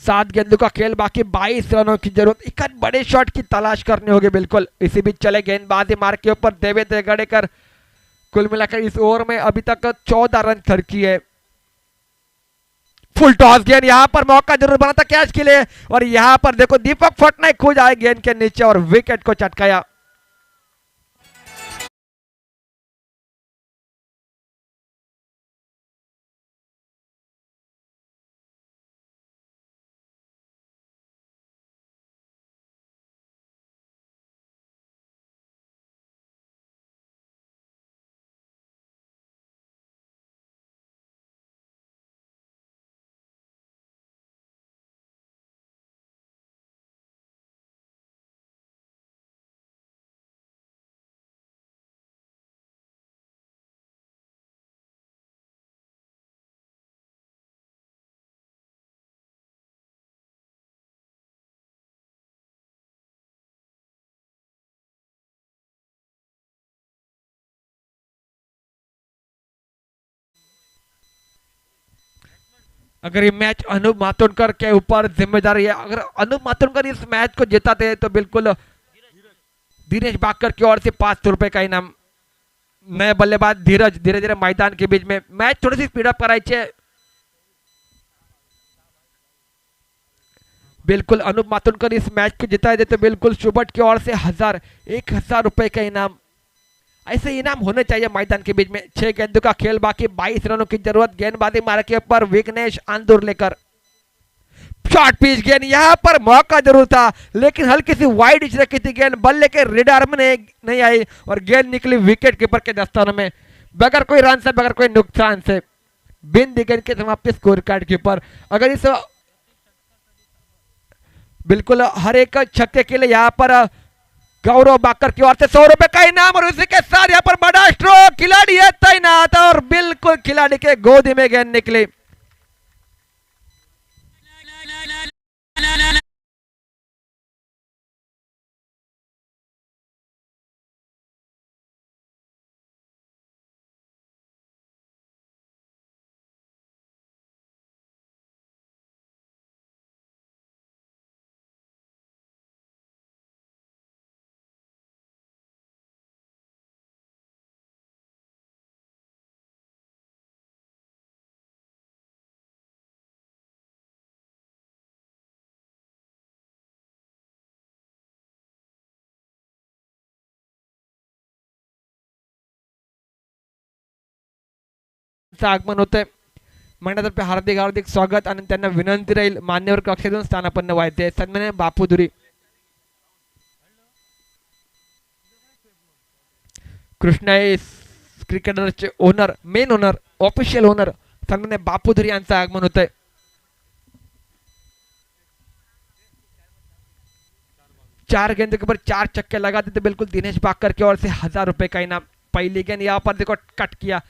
Speaker 4: सात गेंदों का खेल बाकी, 22 रनों की जरूरत। एक बड़े शॉट की तलाश करनी होगी बिल्कुल। इसी बीच चले गेंदबाजी मार्ग के ऊपर देवेंद्र गडेकर, कुल मिलाकर इस ओवर में अभी तक 14 रन खर्च किए। फुल टॉस गेंद, यहां पर मौका जरूर बना था कैच के लिए और यहां पर देखो दीपक पटनायक खुद आए गेंद के नीचे और विकेट को चटकाया। अगर ये मैच अनूप मातोंडकर के ऊपर जिम्मेदारी है, अगर अनूप मातोंडकर इस मैच को जिताते तो बिल्कुल दिनेश बाकर की ओर से 500 रुपए का इनाम। नए बल्लेबाज धीरज धीरे धीरे मैदान के बीच में, मैच थोड़ी सी स्पीड अप कराई, बिल्कुल अनूप मातोंडकर इस मैच को जिता दे तो बिल्कुल शुभट की ओर से 1000 रुपए का इनाम। ऐसे इनाम होने चाहिए मैदान के बीच में। 6 गेंदों का खेल बाकी, 22 रनों की जरूरत। गेंदबाजी मार्ग के ऊपर विघ्नेश आंदूर लेकर शॉर्ट पिच गेंद, यहां पर मौका जरूर था लेकिन हल्की सी वाइड इच रखी थी गेंद, बल्ले के रेडार में नहीं आई और गेंद निकली विकेट कीपर के दस्तानों में बगैर कोई रन से, बगैर कोई नुकसान से। बिन गेंद के समाप्ति स्कोर कार्ड के ऊपर। अगर इस बिल्कुल हर एक छक्के के लिए यहाँ पर गौरव बाकर की ओर से 100 रुपए का इनाम और उसी के साथ यहाँ पर बड़ा स्ट्रोक, खिलाड़ी है तैनात और बिल्कुल खिलाड़ी के गोदी में गेंद निकली। आगमन होते मंडळातर्फे हार्दिक हार्दिक स्वागत आणि त्यांना विनंती राहील मान्यवर कक्षेतून स्थानापन्न व्हायचे। सन्माननीय बापूधुरी कृष्णा क्रिकेटरचे owner, main owner, official owner सन्माननीय बापूधुरी यांचं आगमन होतंय। चार गेंद के ऊपर 4 छक्के लगा देते बिल्कुल दिनेश बाकर की ओर से 1000 रुपए का इनाम। पहली गेंद यहाँ पर देखो कट किया,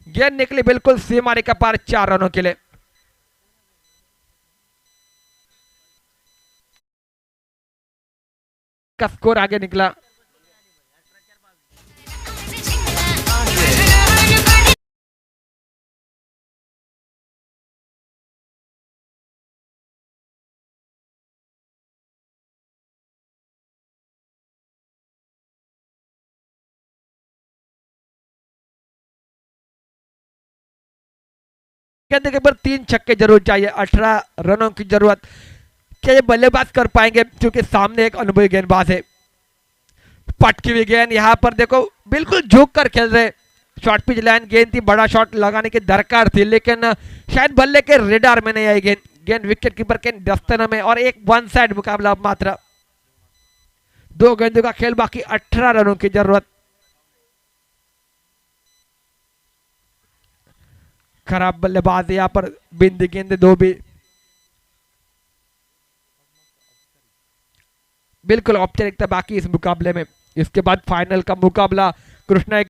Speaker 4: गेंद निकली बिल्कुल सीमारे के पार 4 रनों के लिए। का स्कोर आगे निकला। गेंद के ऊपर 3 छक्के जरूर चाहिए, 18 रनों की जरूरत। क्या ये बल्लेबाज कर पाएंगे क्योंकि सामने एक अनुभवी गेंदबाज है। पटकी हुई गेंद यहाँ पर देखो बिल्कुल झुक कर खेल रहे, शॉर्ट पिच लाइन गेंद थी, बड़ा शॉट लगाने की दरकार थी, लेकिन शायद बल्ले के रेडार में नहीं आई गेंद। गेंद विकेट कीपर के दस्तन में और एक वन साइड मुकाबला अब मात्र। 2 गेंदों का खेल बाकी, 18 रनों की जरूरत। खराब बल्लेबाज यहाँ पर, बिंदी गेंद 2 भी। बिल्कुल औपचारिकता बाकी इस मुकाबले में। इसके बाद फाइनल का मुकाबला कृष्णा